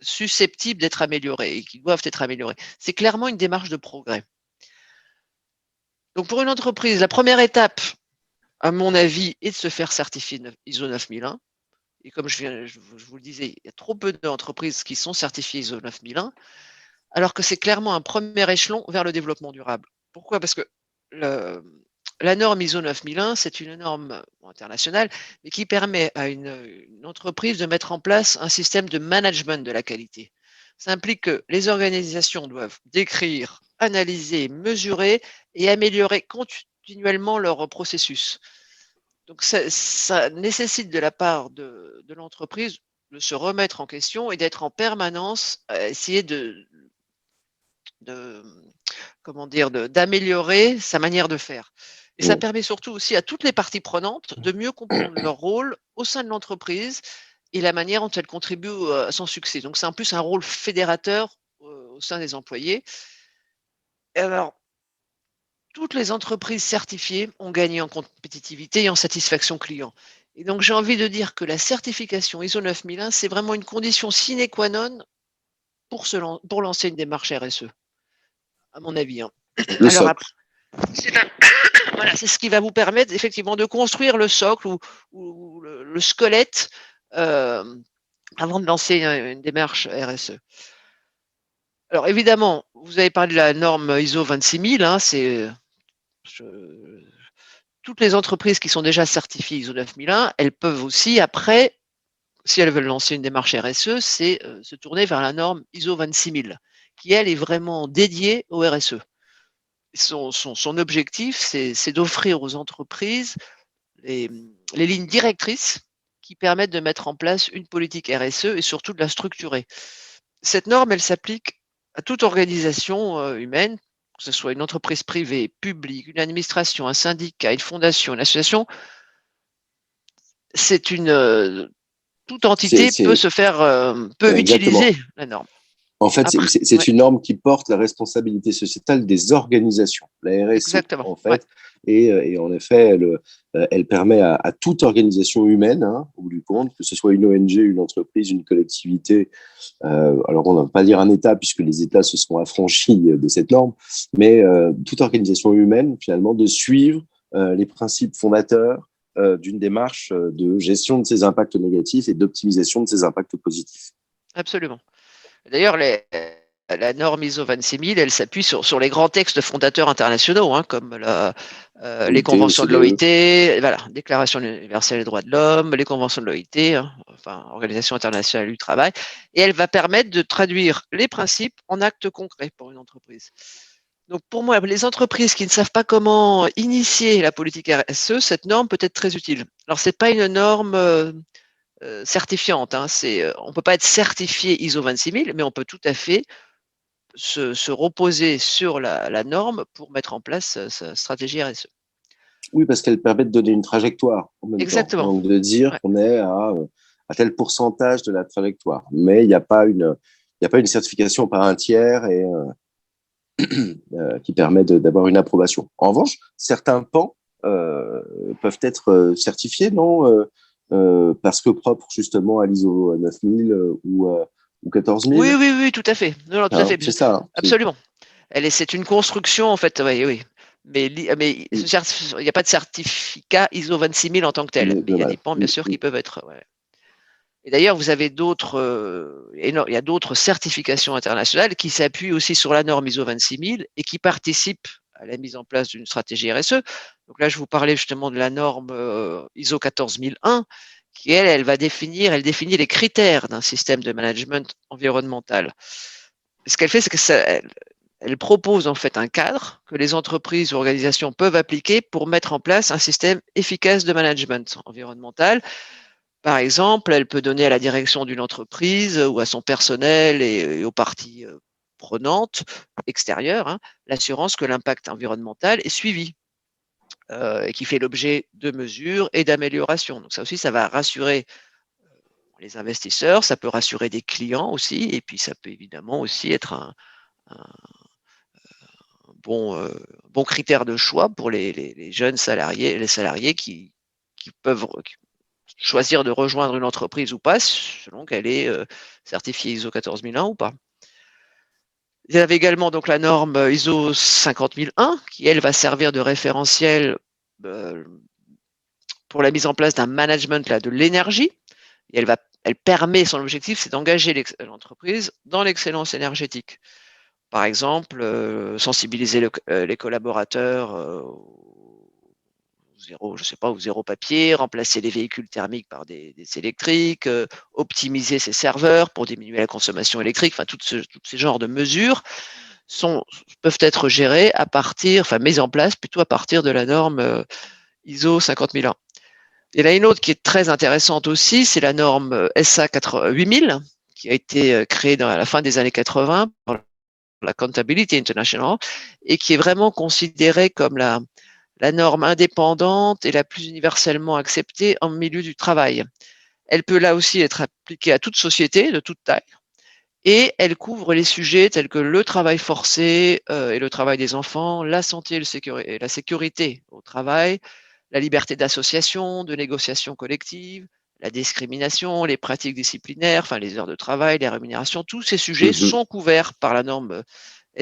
susceptibles d'être améliorés et qui doivent être améliorés. C'est clairement une démarche de progrès. Donc pour une entreprise, la première étape, à mon avis, est de se faire certifier ISO 9001. Et comme je vous le disais, il y a trop peu d'entreprises qui sont certifiées ISO 9001, alors que c'est clairement un premier échelon vers le développement durable. Pourquoi? Parce que la norme ISO 9001, c'est une norme internationale, mais qui permet à une entreprise de mettre en place un système de management de la qualité. Ça implique que les organisations doivent décrire, analyser, mesurer et améliorer continuellement leur processus. Donc ça nécessite de la part de l'entreprise de se remettre en question et d'être en permanence à essayer de comment dire, d'améliorer sa manière de faire. Et ça Mm. permet surtout aussi à toutes les parties prenantes de mieux comprendre leur rôle au sein de l'entreprise et la manière dont elles contribuent à son succès. Donc c'est en plus un rôle fédérateur au sein des employés. Et alors, toutes les entreprises certifiées ont gagné en compétitivité et en satisfaction client. Et donc, j'ai envie de dire que la certification ISO 9001, c'est vraiment une condition sine qua non pour lancer une démarche RSE, à mon avis, hein. Le Alors, socle. Voilà, c'est ce qui va vous permettre effectivement de construire le socle ou le squelette avant de lancer une démarche RSE. Alors évidemment, vous avez parlé de la norme ISO 26000, hein, toutes les entreprises qui sont déjà certifiées ISO 9001, elles peuvent aussi après, si elles veulent lancer une démarche RSE, c'est se tourner vers la norme ISO 26000, qui elle est vraiment dédiée au RSE. Son objectif, c'est d'offrir aux entreprises les lignes directrices qui permettent de mettre en place une politique RSE et surtout de la structurer. Cette norme, elle s'applique à toute organisation humaine, que ce soit une entreprise privée, publique, une administration, un syndicat, une fondation, une association. C'est toute entité peut Exactement. utiliser la norme. En fait, Après, c'est une norme qui porte la responsabilité sociétale des organisations, la RSE, exactement. en fait. Et en effet, elle permet à toute organisation humaine, hein, au bout du compte, que ce soit une ONG, une entreprise, une collectivité, alors on ne va pas dire un État, puisque les États se sont affranchis de cette norme, mais toute organisation humaine, finalement, de suivre les principes fondateurs d'une démarche de gestion de ses impacts négatifs et d'optimisation de ses impacts positifs. Absolument. D'ailleurs, la norme ISO 26000, elle s'appuie sur les grands textes fondateurs internationaux, hein, comme les OIT, conventions de OCDE. l'OIT, voilà, Déclaration universelle des droits de l'homme, les conventions de l'OIT, hein, enfin, Organisation internationale du travail, et elle va permettre de traduire les principes en actes concrets pour une entreprise. Donc pour moi, les entreprises qui ne savent pas comment initier la politique RSE, cette norme peut être très utile. Alors c'est pas une norme certifiante, hein, on ne peut pas être certifié ISO 26000, mais on peut tout à fait se reposer sur la norme pour mettre en place sa stratégie RSE. Oui, parce qu'elle permet de donner une trajectoire en même temps. Exactement. Donc, de dire Ouais. qu'on est à tel pourcentage de la trajectoire. Mais il n'y a pas une certification par un tiers qui permet d'avoir une approbation. En revanche, certains pans peuvent être certifiés, non parce que propres justement à l'ISO 9000 ou 14000. Oui, tout à fait. Non, tout à Hein, fait. c'est ça. Hein, Absolument. C'est une construction, en fait, oui. Mais il n'y a pas de certificat ISO 26000 en tant que tel. Mais il y a des pans, bien sûr, qui peuvent être. Ouais. Et d'ailleurs, vous avez il y a d'autres certifications internationales qui s'appuient aussi sur la norme ISO 26000 et qui participent à la mise en place d'une stratégie RSE. Donc là, je vous parlais justement de la norme ISO 14001 qui, elle définit les critères d'un système de management environnemental. Ce qu'elle fait, c'est elle propose en fait un cadre que les entreprises ou organisations peuvent appliquer pour mettre en place un système efficace de management environnemental. Par exemple, elle peut donner à la direction d'une entreprise ou à son personnel et aux parties prenantes extérieures, hein, l'assurance que l'impact environnemental est suivi et qui fait l'objet de mesures et d'améliorations. Donc ça aussi, ça va rassurer les investisseurs, ça peut rassurer des clients aussi, et puis ça peut évidemment aussi être un bon critère de choix pour les jeunes salariés, les salariés qui peuvent choisir de rejoindre une entreprise ou pas, selon qu'elle est certifiée ISO 14001 ou pas. Il y avait également donc la norme ISO 50001 qui, elle, va servir de référentiel pour la mise en place d'un management de l'énergie. Et elle permet, son objectif, c'est d'engager l'entreprise dans l'excellence énergétique. Par exemple, sensibiliser les collaborateurs au zéro papier, remplacer les véhicules thermiques par des électriques, optimiser ses serveurs pour diminuer la consommation électrique. Enfin, tous ces genres de mesures peuvent être gérées mises en place plutôt à partir de la norme ISO 50001. Il y en a une autre qui est très intéressante aussi, c'est la norme SA 8000, qui a été créée à la fin des années 80 par la Accountability International et qui est vraiment considérée comme la norme indépendante et la plus universellement acceptée en milieu du travail. Elle peut là aussi être appliquée à toute société de toute taille et elle couvre les sujets tels que le travail forcé et le travail des enfants, la santé et la sécurité au travail, la liberté d'association, de négociation collective, la discrimination, les pratiques disciplinaires, enfin les heures de travail, les rémunérations, tous ces sujets sont couverts par la norme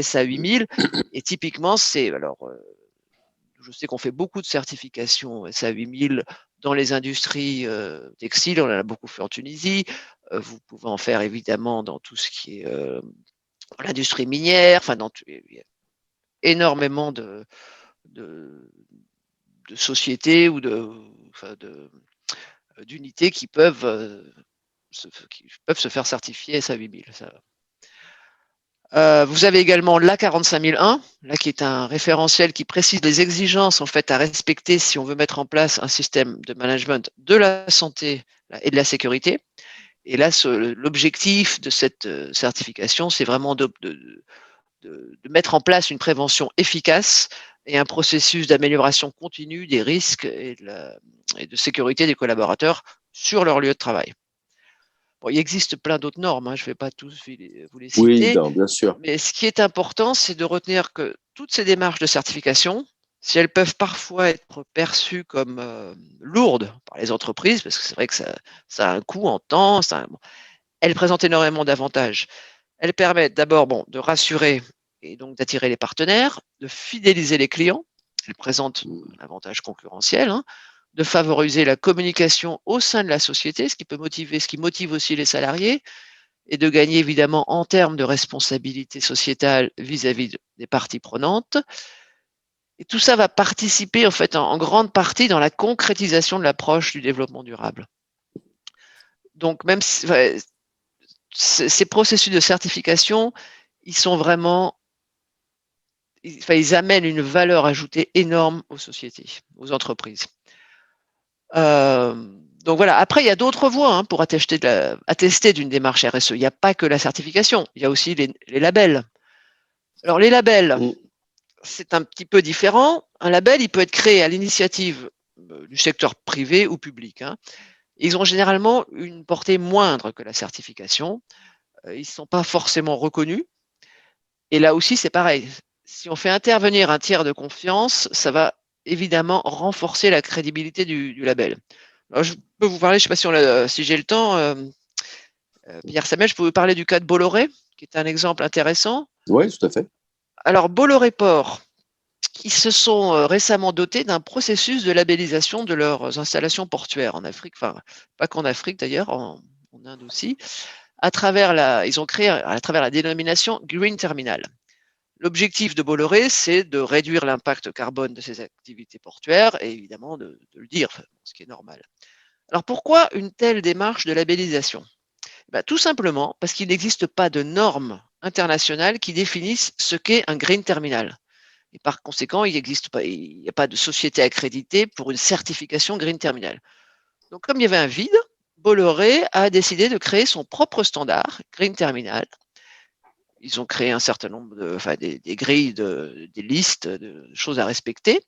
SA 8000 et typiquement je sais qu'on fait beaucoup de certifications SA 8000 dans les industries textiles, on en a beaucoup fait en Tunisie, vous pouvez en faire évidemment dans tout ce qui est l'industrie minière, enfin il y a énormément de sociétés ou d'unités qui peuvent se faire certifier SA 8000. Vous avez également l'A 45001, là qui est un référentiel qui précise les exigences en fait à respecter si on veut mettre en place un système de management de la santé et de la sécurité. Et là, l'objectif de cette certification, c'est vraiment de mettre en place une prévention efficace et un processus d'amélioration continue des risques et de sécurité des collaborateurs sur leur lieu de travail. Bon, il existe plein d'autres normes, hein, je ne vais pas tous vous les citer, Oui, bien sûr. mais ce qui est important, c'est de retenir que toutes ces démarches de certification, si elles peuvent parfois être perçues comme lourdes par les entreprises, parce que c'est vrai que ça a un coût en temps, elles présentent énormément d'avantages. Elles permettent d'abord de rassurer et donc d'attirer les partenaires, de fidéliser les clients, elles présentent un avantage concurrentiel, hein, de favoriser la communication au sein de la société, ce qui motive aussi les salariés, et de gagner évidemment en termes de responsabilité sociétale vis-à-vis des parties prenantes. Et tout ça va participer en fait en grande partie dans la concrétisation de l'approche du développement durable. Donc même si, ces processus de certification, ils sont vraiment, ils amènent une valeur ajoutée énorme aux sociétés, aux entreprises. Donc voilà. Après, il y a d'autres voies hein, pour attester d'une démarche RSE. Il n'y a pas que la certification, il y a aussi les labels. Alors les labels, c'est un petit peu différent. Un label, il peut être créé à l'initiative du secteur privé ou public. Hein. Ils ont généralement une portée moindre que la certification. Ils ne sont pas forcément reconnus. Et là aussi, c'est pareil. Si on fait intervenir un tiers de confiance, ça va évidemment renforcer la crédibilité du label. Alors, je peux vous parler, je ne sais pas si j'ai le temps, Pierre Samuel, je peux vous parler du cas de Bolloré, qui est un exemple intéressant. Oui, tout à fait. Alors, Bolloré Port, ils se sont récemment dotés d'un processus de labellisation de leurs installations portuaires en Afrique, enfin, pas qu'en Afrique d'ailleurs, en Inde aussi, ils ont créé à travers la dénomination Green Terminal. L'objectif de Bolloré, c'est de réduire l'impact carbone de ces activités portuaires et évidemment de le dire, ce qui est normal. Alors pourquoi une telle démarche de labellisation? Tout simplement parce qu'il n'existe pas de normes internationales qui définissent ce qu'est un green terminal. Et par conséquent, il n'y a pas de société accréditée pour une certification green terminal. Donc comme il y avait un vide, Bolloré a décidé de créer son propre standard, green terminal. Ils ont créé un certain nombre des grilles, des listes de choses à respecter.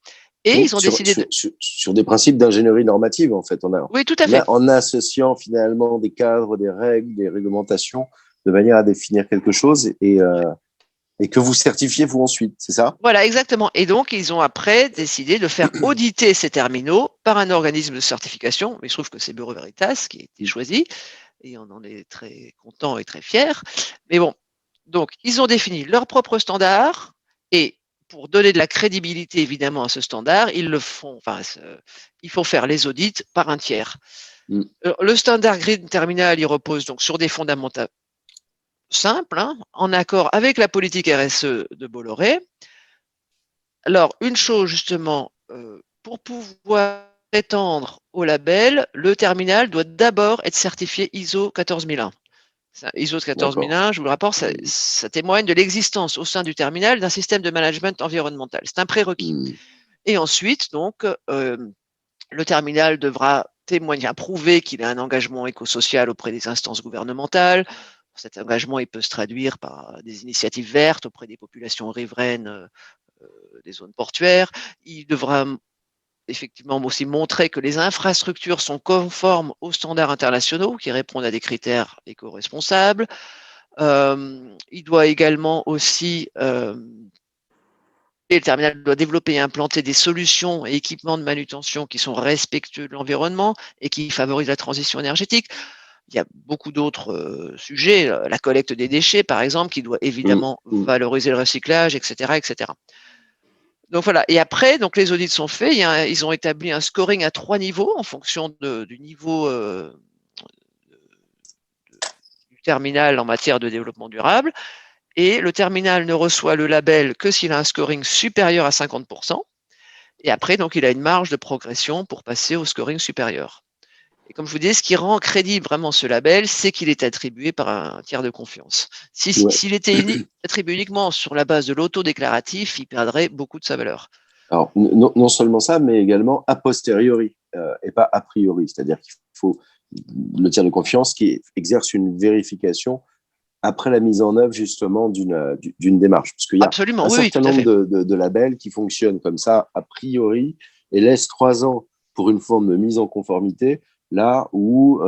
Et Oui, ils ont décidé sur des principes d'ingénierie normative, en fait. Oui, tout à fait. En associant finalement des cadres, des règles, des réglementations, de manière à définir quelque chose et que vous certifiez vous ensuite, c'est ça? Voilà, exactement. Et donc, ils ont après décidé de faire auditer ces terminaux par un organisme de certification. Il se trouve que c'est Bureau Veritas qui a été choisi et on en est très content et très fiers. Mais bon, donc, ils ont défini leur propre standard et pour donner de la crédibilité évidemment à ce standard, il faut faire les audits par un tiers. Le standard Green Terminal, il repose donc sur des fondamentaux simples, hein, en accord avec la politique RSE de Bolloré. Alors, une chose justement, pour pouvoir prétendre au label, le terminal doit d'abord être certifié ISO 14001. ISO 14001, je vous le rapporte, ça témoigne de l'existence au sein du terminal d'un système de management environnemental. C'est un prérequis. Et ensuite, donc, le terminal devra prouver qu'il a un engagement écosocial auprès des instances gouvernementales. Cet engagement, il peut se traduire par des initiatives vertes auprès des populations riveraines des zones portuaires. Il devra effectivement aussi montrer que les infrastructures sont conformes aux standards internationaux qui répondent à des critères éco-responsables. Il doit également aussi le terminal doit développer et implanter des solutions et équipements de manutention qui sont respectueux de l'environnement et qui favorisent la transition énergétique. Il y a beaucoup d'autres sujets, la collecte des déchets, par exemple, qui doit évidemment valoriser le recyclage, etc., etc. Donc voilà. Et après, donc les audits sont faits. Ils ont établi un scoring à 3 niveaux en fonction du niveau du terminal en matière de développement durable. Et le terminal ne reçoit le label que s'il a un scoring supérieur à 50%. Et après, donc, il a une marge de progression pour passer au scoring supérieur. Et comme je vous disais, ce qui rend crédible vraiment ce label, c'est qu'il est attribué par un tiers de confiance. S'il était attribué uniquement sur la base de l'autodéclaratif, il perdrait beaucoup de sa valeur. Alors, non seulement ça, mais également a posteriori et pas a priori. C'est-à-dire qu'il faut le tiers de confiance qui exerce une vérification après la mise en œuvre justement d'une démarche. Parce qu'il y a Absolument, un oui, certain tout à nombre fait. de labels qui fonctionnent comme ça a priori et laissent 3 ans pour une forme de mise en conformité, là où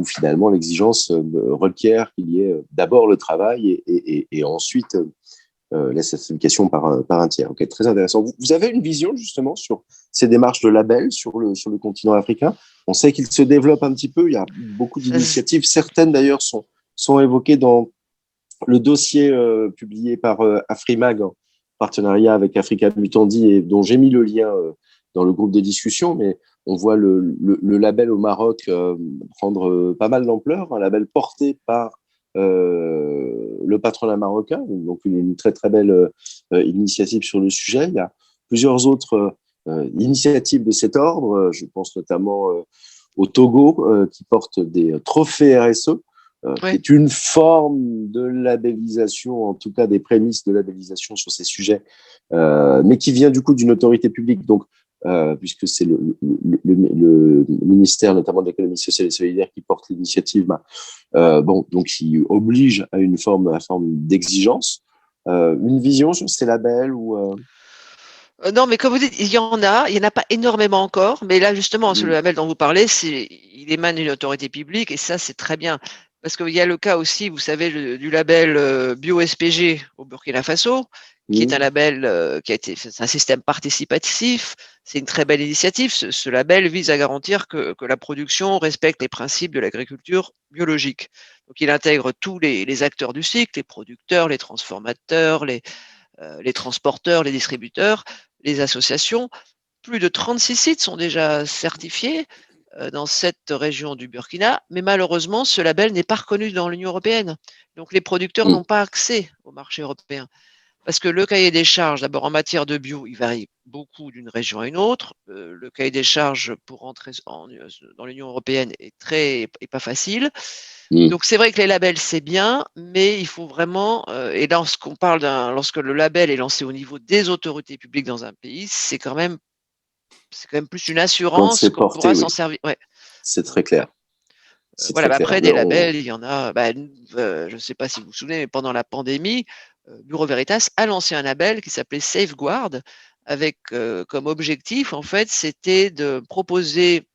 finalement l'exigence requiert qu'il y ait d'abord le travail et ensuite la certification par un tiers. Okay, très intéressant. Vous avez une vision justement sur ces démarches de label sur le continent africain? On sait qu'il se développe un petit peu, il y a beaucoup d'initiatives, certaines d'ailleurs sont évoquées dans le dossier publié par Afrimag en partenariat avec Africa Mutandi et dont j'ai mis le lien dans le groupe de discussion, mais on voit le label au Maroc prendre pas mal d'ampleur, un label porté par le patronat marocain, donc une très très belle initiative sur le sujet. Il y a plusieurs autres initiatives de cet ordre, je pense notamment au Togo qui porte des trophées RSE, qui Ouais. est une forme de labellisation, en tout cas des prémices de labellisation sur ces sujets, mais qui vient du coup d'une autorité publique, donc puisque c'est le ministère notamment de l'économie sociale et solidaire qui porte l'initiative, donc qui oblige à une forme d'exigence. Une vision sur ces labels ou Non, mais comme vous dites, il y en a pas énormément encore, mais là, justement, sur le label dont vous parlez, il émane d'une autorité publique et ça, c'est très bien. Parce qu'il y a le cas aussi, vous savez, du label Bio-SPG au Burkina Faso, qui est un label c'est un système participatif, c'est une très belle initiative. Ce label vise à garantir que la production respecte les principes de l'agriculture biologique. Donc, il intègre tous les acteurs du cycle, les producteurs, les transformateurs, les transporteurs, les distributeurs, les associations. Plus de 36 sites sont déjà certifiés dans cette région du Burkina, mais malheureusement, ce label n'est pas reconnu dans l'Union européenne. Donc, les producteurs n'ont pas accès au marché européen. Parce que le cahier des charges, d'abord en matière de bio, il varie beaucoup d'une région à une autre. Le cahier des charges pour entrer dans l'Union européenne est pas facile. Donc c'est vrai que les labels c'est bien, mais il faut vraiment et lorsque le label est lancé au niveau des autorités publiques dans un pays, c'est quand même plus une quand assurance c'est qu'on porté, pourra s'en oui, servir. Ouais. c'est très Donc, clair. C'est voilà. très Bah, clair. après des labels, il y en a. Je ne sais pas si vous vous souvenez, mais pendant la pandémie, Bureau Veritas a lancé un label qui s'appelait Safeguard, avec comme objectif en fait, c'était de proposer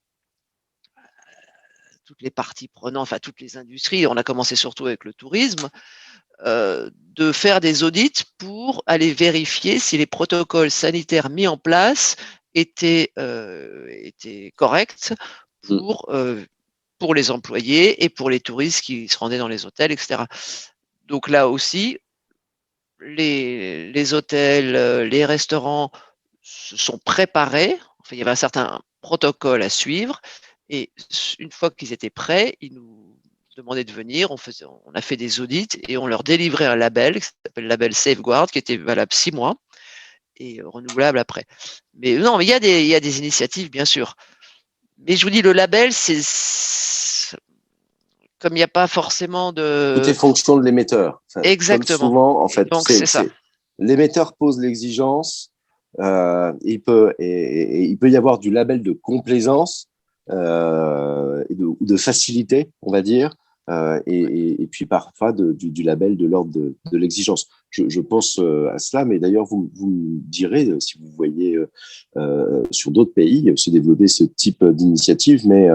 toutes les parties prenantes, enfin toutes les industries. On a commencé surtout avec le tourisme, de faire des audits pour aller vérifier si les protocoles sanitaires mis en place étaient corrects pour, euh, pour les employés et pour les touristes qui se rendaient dans les hôtels, etc. Donc là aussi, les hôtels, les restaurants se sont préparés. Enfin, il y avait un certain protocole à suivre. Et une fois qu'ils étaient prêts, ils nous demandaient de venir. On a fait des audits et on leur délivrait un label qui s'appelle label Safeguard, qui était valable 6 mois et renouvelable après. Mais non, mais il y a des initiatives, bien sûr. Mais je vous dis, le label, comme il n'y a pas forcément Tout est de. fonction de l'émetteur. Enfin, comme Exactement. souvent, en Et fait, donc, c'est ça. l'émetteur pose l'exigence. Il peut y avoir du label de complaisance ou de facilité, on va dire, et puis parfois du label de l'ordre de l'exigence. Je pense à cela, mais d'ailleurs, vous me direz si vous voyez sur d'autres pays se développer ce type d'initiative, mais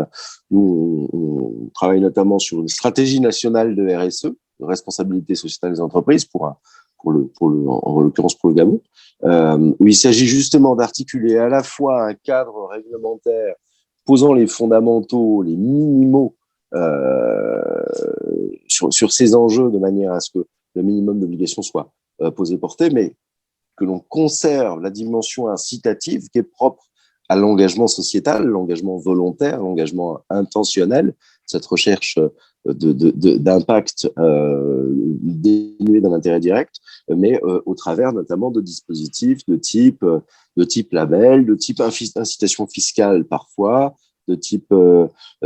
nous, on travaille notamment sur une stratégie nationale de RSE, de responsabilité sociétale des entreprises, en l'occurrence pour le Gabon, où il s'agit justement d'articuler à la fois un cadre réglementaire posant les fondamentaux, les minimaux sur ces enjeux de manière à ce que le minimum d'obligations soit posé porté, mais que l'on conserve la dimension incitative qui est propre à l'engagement sociétal, l'engagement volontaire, l'engagement intentionnel, cette recherche d'impact dénué d'un intérêt direct, mais au travers notamment de dispositifs de type label, de type incitation fiscale parfois, de type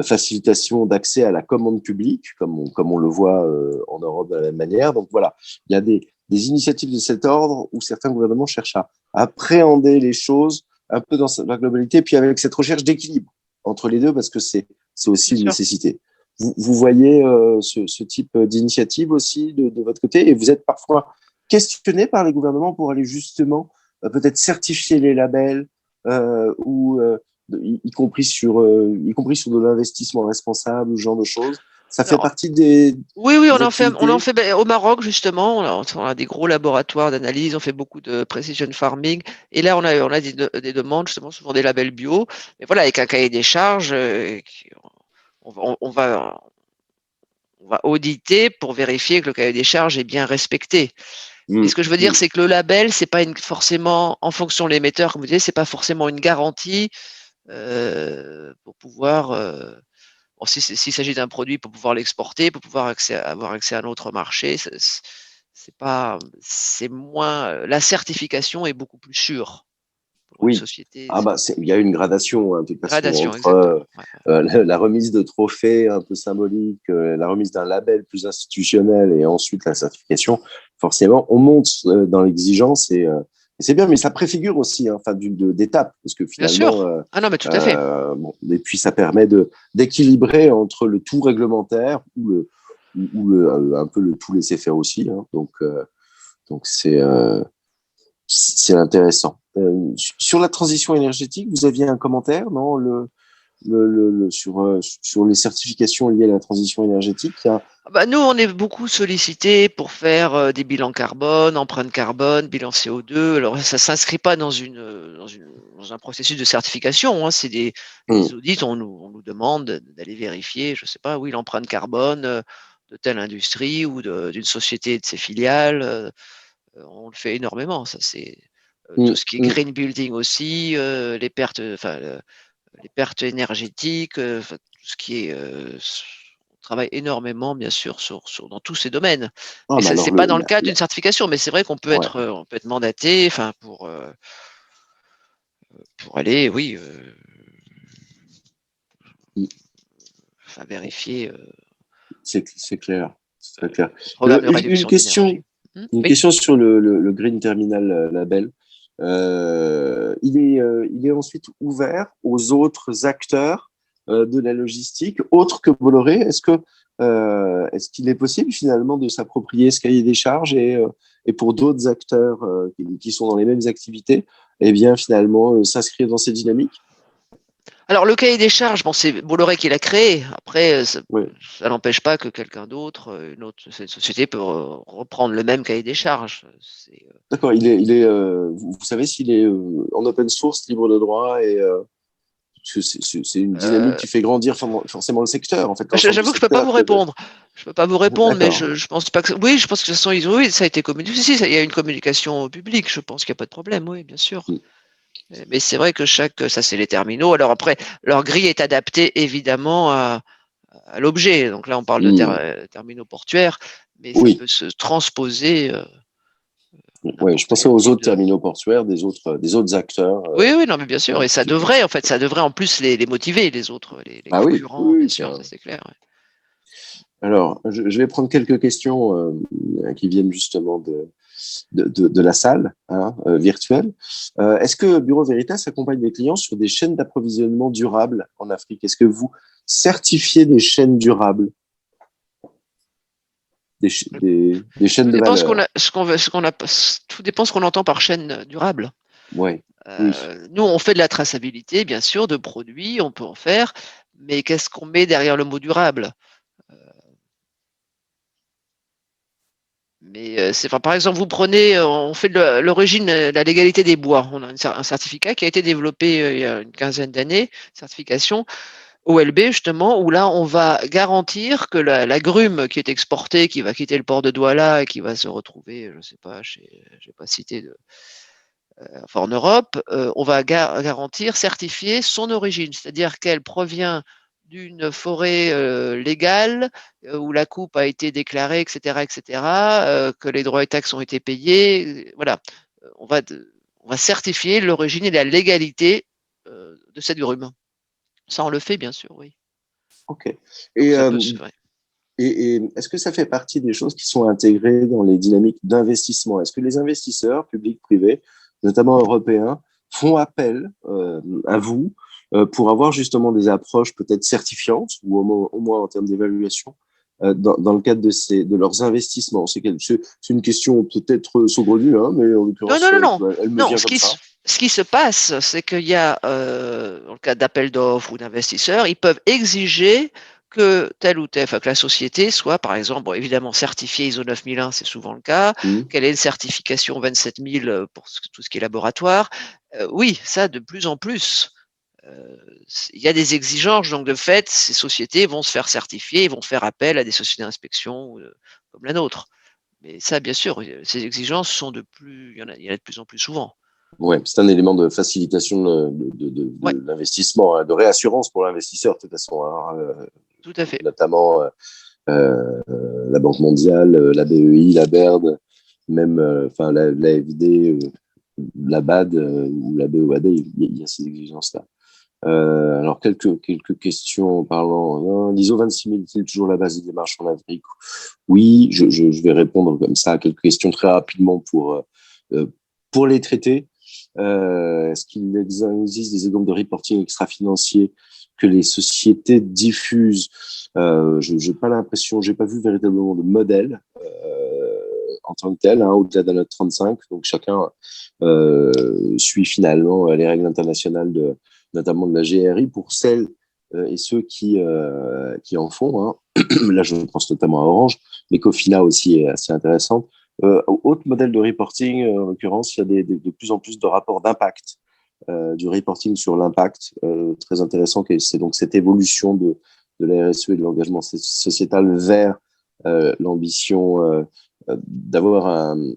facilitation d'accès à la commande publique, comme on le voit en Europe de la même manière. Donc voilà, il y a des initiatives de cet ordre où certains gouvernements cherchent à appréhender les choses un peu dans la globalité, puis avec cette recherche d'équilibre entre les deux, parce que c'est aussi une nécessité. Vous voyez ce type d'initiative aussi de votre côté, et vous êtes parfois questionné par les gouvernements pour aller justement peut-être certifier les labels ou y compris sur de l'investissement responsable ou ce genre de choses. Ça fait partie des Oui, on en fait au Maroc justement. On a des gros laboratoires d'analyse, on fait beaucoup de precision farming, et là on a des demandes justement souvent des labels bio. Mais voilà, avec un cahier des charges, on va auditer pour vérifier que le cahier des charges est bien respecté. Et ce que je veux dire, c'est que le label, c'est pas forcément, en fonction de l'émetteur, comme vous disiez, c'est pas forcément une garantie pour pouvoir. S'il s'agit d'un produit pour pouvoir l'exporter, pour pouvoir avoir accès à un autre marché, c'est moins. La certification est beaucoup plus sûre pour une société. Il y a une gradation, hein, de toute façon, entre la remise de trophées un peu symbolique, la remise d'un label plus institutionnel et ensuite la certification. Forcément, on monte dans l'exigence et c'est bien, mais ça préfigure aussi d'étapes, parce que finalement, mais tout à fait. Et puis ça permet d'équilibrer entre le tout réglementaire ou un peu le tout laisser faire aussi. Hein, donc c'est intéressant. Sur la transition énergétique, vous aviez un commentaire, non, sur les certifications liées à la transition énergétique. Nous, on est beaucoup sollicités pour faire des bilans carbone, empreinte carbone, bilan CO2. Alors, ça s'inscrit pas dans un processus de certification. Hein. C'est des audits. On nous demande d'aller vérifier, je sais pas, l'empreinte carbone de telle industrie ou d'une société de ses filiales. On le fait énormément. Ça, c'est tout ce qui est green building aussi, les pertes énergétiques, tout ce qui est. On travaille énormément, bien sûr, dans tous ces domaines. Mais ce n'est pas dans le cadre d'une certification, mais c'est vrai qu'on peut être mandaté, pour aller, vérifier. C'est clair. C'est clair. Une question sur le Green Terminal label. Il est ensuite ouvert aux autres acteurs de la logistique, autres que Bolloré. Est-ce qu'il est possible finalement de s'approprier ce cahier des charges et pour d'autres acteurs qui sont dans les mêmes activités, finalement s'inscrire dans ces dynamiques? Alors, le cahier des charges, c'est Bolloré qui l'a créé. Après, ça n'empêche pas que quelqu'un d'autre, cette société peut reprendre le même cahier des charges. D'accord. Vous savez s'il est en open source, libre de droit et c'est une dynamique qui fait grandir forcément le secteur. En fait, j'avoue que je peux pas vous répondre. Je peux pas vous répondre, mais je pense pas que. Oui, je pense que de toute façon, ça a été communiqué. Si, il y a une communication publique. Je pense qu'il n'y a pas de problème. Oui, bien sûr. Mais c'est vrai que ça c'est les terminaux. Alors après, leur grille est adaptée évidemment à l'objet. Donc là, on parle de terminaux portuaires, mais ça peut se transposer. Je pensais aux autres terminaux portuaires des autres acteurs. Oui, non, mais bien sûr. Et ça devrait en plus les motiver, les autres, les concurrents, bien sûr, ça c'est clair. Ouais. Alors, je vais prendre quelques questions qui viennent justement de la salle virtuelle. Est-ce que Bureau Veritas accompagne les clients sur des chaînes d'approvisionnement durables en Afrique? Est-ce que vous certifiez des chaînes durables? Des chaînes de valeur. Tout dépend ce qu'on entend par chaîne durable. Oui. Nous, on fait de la traçabilité, bien sûr, de produits, on peut en faire, mais qu'est-ce qu'on met derrière le mot durable? Mais par exemple, vous prenez, on fait de l'origine, la légalité des bois. On a un certificat qui a été développé il y a une quinzaine d'années, certification OLB justement, où là on va garantir que la grume qui est exportée, qui va quitter le port de Douala et qui va se retrouver, je ne sais pas, je vais pas citer enfin en Europe, on va garantir, certifier son origine, c'est-à-dire qu'elle provient d'une forêt légale où la coupe a été déclarée, etc., que les droits et taxes ont été payés. Voilà, on va, on va certifier l'origine et la légalité de cette grume. Ça, on le fait, bien sûr, oui. Ok. Donc, Et, ça peut euh, se. Ouais. et est-ce que ça fait partie des choses qui sont intégrées dans les dynamiques d'investissement? Est-ce que les investisseurs, publics, privés, notamment européens, font appel à vous pour avoir justement des approches peut-être certifiantes ou au moins en termes d'évaluation dans le cadre de leurs investissements? C'est une question peut-être saugrenue, hein, mais en Non, l'occurrence, non, non, non. elle me Non, vient comme ça. ce qui se passe, c'est qu'il y a, dans le cas d'appel d'offres ou d'investisseurs, ils peuvent exiger que telle ou telle, enfin, que la société soit, par exemple, bon, évidemment certifiée ISO 9001, c'est souvent le cas, Mmh. qu'elle ait une certification 27000 pour tout ce qui est laboratoire. Oui, ça, de plus en plus. Il y a des exigences, donc de fait, ces sociétés vont se faire certifier, ils vont faire appel à des sociétés d'inspection comme la nôtre. Mais ça, bien sûr, ces exigences sont il y en a de plus en plus souvent. Ouais, c'est un élément de facilitation Ouais, de l'investissement, hein, de réassurance pour l'investisseur, de toute façon, hein, tout à fait. notamment la Banque mondiale, la BEI, la BERD, même enfin la FD, la BAD ou la BOAD, il y a ces exigences-là. Alors, quelques questions en parlant. L'ISO 26000 est toujours la base des démarches en Afrique? Oui, je vais répondre comme ça à quelques questions très rapidement pour les traiter. Est-ce qu'il existe des exemples de reporting extra-financier que les sociétés diffusent? Je n'ai pas l'impression, j'ai pas vu véritablement de modèle en tant que tel, hein, au-delà de la note 35. Donc chacun suit finalement les règles internationales notamment de la GRI pour celles et ceux qui en font. Hein. Là, je pense notamment à Orange, mais Cofina aussi est assez intéressante. Autre modèle de reporting, en l'occurrence, il y a de plus en plus de rapports d'impact, du reporting sur l'impact, très intéressant. C'est donc cette évolution de la RSE et de l'engagement sociétal vers l'ambition d'avoir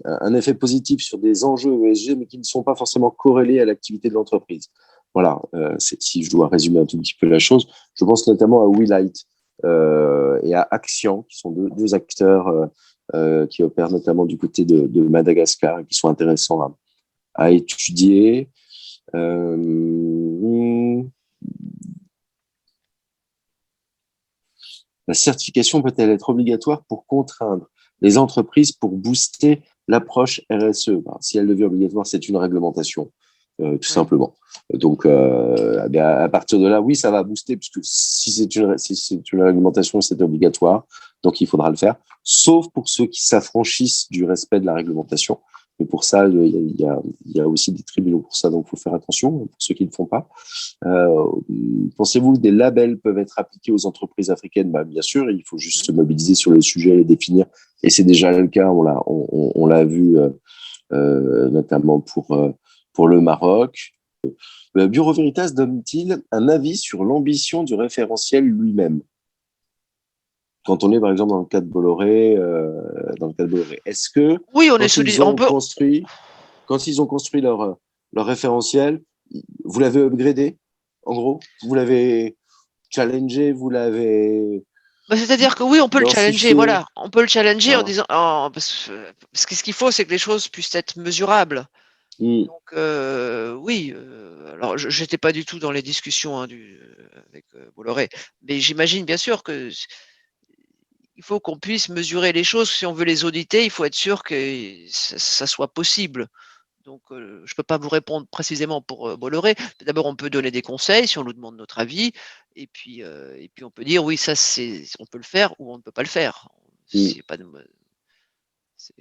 un effet positif sur des enjeux ESG, mais qui ne sont pas forcément corrélés à l'activité de l'entreprise. Voilà, si je dois résumer un tout petit peu la chose, je pense notamment à WeLight et à Action, qui sont deux acteurs qui opèrent notamment du côté de Madagascar et qui sont intéressants à étudier. La certification peut-elle être obligatoire pour contraindre les entreprises pour booster l'approche RSE? Si elle devient obligatoire, c'est une réglementation, tout Ouais. simplement. Donc, à partir de là, oui, ça va booster, puisque si c'est une réglementation, c'est obligatoire, donc il faudra le faire, sauf pour ceux qui s'affranchissent du respect de la réglementation. Mais pour ça, il y a aussi des tribunaux pour ça, donc il faut faire attention pour ceux qui ne le font pas. Pensez-vous que des labels peuvent être appliqués aux entreprises africaines? Bien sûr, il faut juste se mobiliser sur le sujet et les définir. Et c'est déjà le cas, on l'a vu notamment pour le Maroc. Bureau Veritas donne-t-il un avis sur l'ambition du référentiel lui-même? Quand on est par exemple dans le cas de Bolloré, est-ce que Oui, on est quand solide. ils ont construit, leur référentiel, vous l'avez upgradé, en gros, vous l'avez challengé, vous l'avez C'est-à-dire que oui, on peut le challenger, densifié? voilà. On peut le challenger en Voilà. disant, parce que ce qu'il faut, c'est que les choses puissent être mesurables. Mm. Donc, oui, alors je n'étais pas du tout dans les discussions, hein, avec Bolloré, mais j'imagine bien sûr que il faut qu'on puisse mesurer les choses. Si on veut les auditer, il faut être sûr que ça soit possible. Donc, je ne peux pas vous répondre précisément pour Bolloré. D'abord, on peut donner des conseils si on nous demande notre avis, et puis on peut dire oui, ça on peut le faire ou on ne peut pas le faire. Mm. C'est pas de, c'est-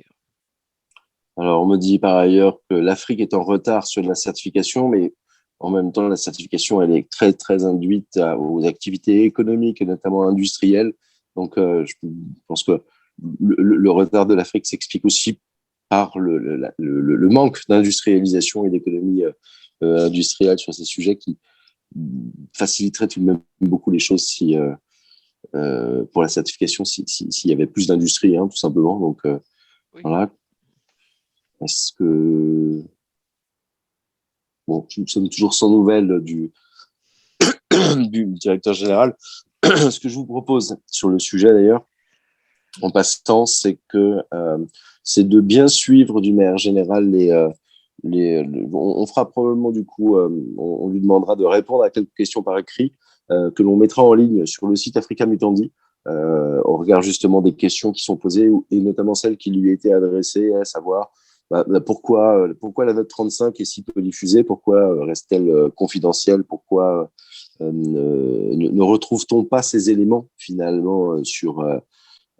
Alors, on me dit par ailleurs que l'Afrique est en retard sur la certification, mais en même temps, la certification, elle est très, très induite aux activités économiques et notamment industrielles. Donc, je pense que le retard de l'Afrique s'explique aussi par le manque d'industrialisation et d'économie industrielle sur ces sujets qui faciliterait tout de même beaucoup les choses si, pour la certification s'il y avait plus d'industrie, hein, tout simplement. Donc, oui. voilà. Est-ce que bon, nous sommes toujours sans nouvelles du directeur général. Ce que je vous propose sur le sujet d'ailleurs, en passant, c'est de bien suivre d'une manière générale on fera probablement du coup, on lui demandera de répondre à quelques questions par écrit que l'on mettra en ligne sur le site Africa Mutandi, au regard justement des questions qui sont posées et notamment celles qui lui étaient adressées, à savoir pourquoi la note 35 est si peu diffusée, pourquoi reste-t-elle confidentielle, pourquoi ne retrouve-t-on pas ces éléments finalement sur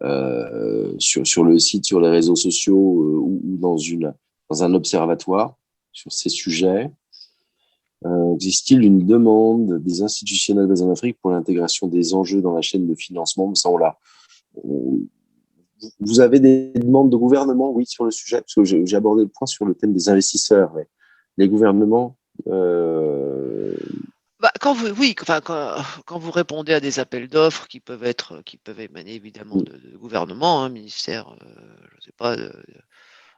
le site, sur les réseaux sociaux ou dans un observatoire sur ces sujets. Existe-t-il une demande des institutionnels basés en Afrique pour l'intégration des enjeux dans la chaîne de financement? Ça, vous avez des demandes de gouvernement, oui, sur le sujet, parce que j'ai abordé le point sur le thème des investisseurs. Mais les gouvernements, Quand vous répondez à des appels d'offres qui peuvent émaner évidemment de gouvernement, hein, ministère, je ne sais pas,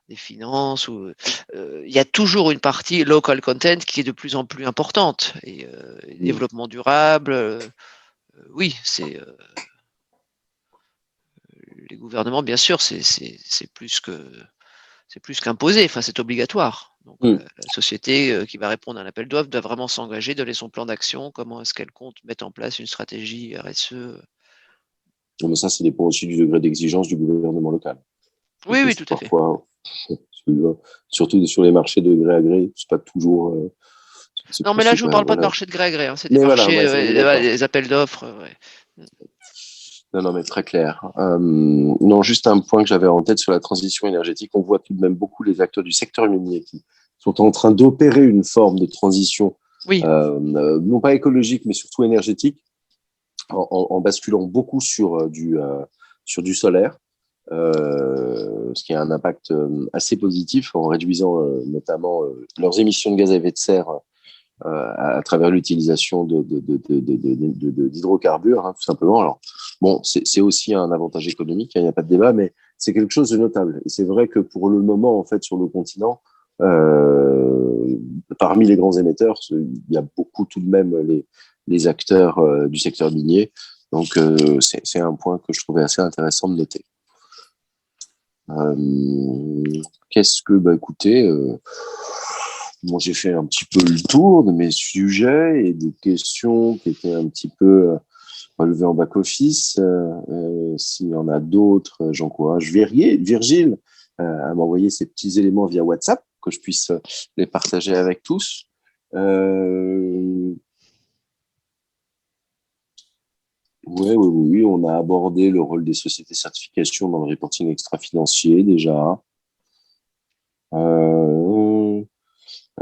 des finances, il y a toujours une partie local content qui est de plus en plus importante. Et développement durable, oui, c'est les gouvernements, bien sûr, c'est plus qu'imposé, enfin c'est obligatoire. Donc la société qui va répondre à un appel d'offres doit vraiment s'engager, donner son plan d'action, comment est-ce qu'elle compte mettre en place une stratégie RSE. Mais ça dépend aussi du degré d'exigence du gouvernement local. Oui, tout à fait. Parfois, surtout sur les marchés de gré à gré, c'est pas toujours. Non, mais là, je ne vous parle pas de marché de gré à gré, hein, c'est des marchés, des appels d'offres. Non, mais très clair. Non, juste un point que j'avais en tête sur la transition énergétique. On voit tout de même beaucoup les acteurs du secteur minier qui sont en train d'opérer une forme de transition, non pas écologique, mais surtout énergétique, en basculant beaucoup sur du solaire, ce qui a un impact assez positif en réduisant notamment leurs émissions de gaz à effet de serre à travers l'utilisation d'hydrocarbures, hein, tout simplement. Alors, bon, c'est aussi un avantage économique, il n'y a pas de débat, mais c'est quelque chose de notable. Et c'est vrai que pour le moment, en fait, sur le continent, parmi les grands émetteurs, il y a beaucoup tout de même les acteurs du secteur minier. Donc, c'est un point que je trouvais assez intéressant de noter. Écoutez, bon, j'ai fait un petit peu le tour de mes sujets et des questions qui étaient un petit peu relevées en back-office. S'il y en a d'autres, j'encourage Virgile à m'envoyer ces petits éléments via WhatsApp, que je puisse les partager avec tous. Oui, on a abordé le rôle des sociétés de certification dans le reporting extra-financier déjà.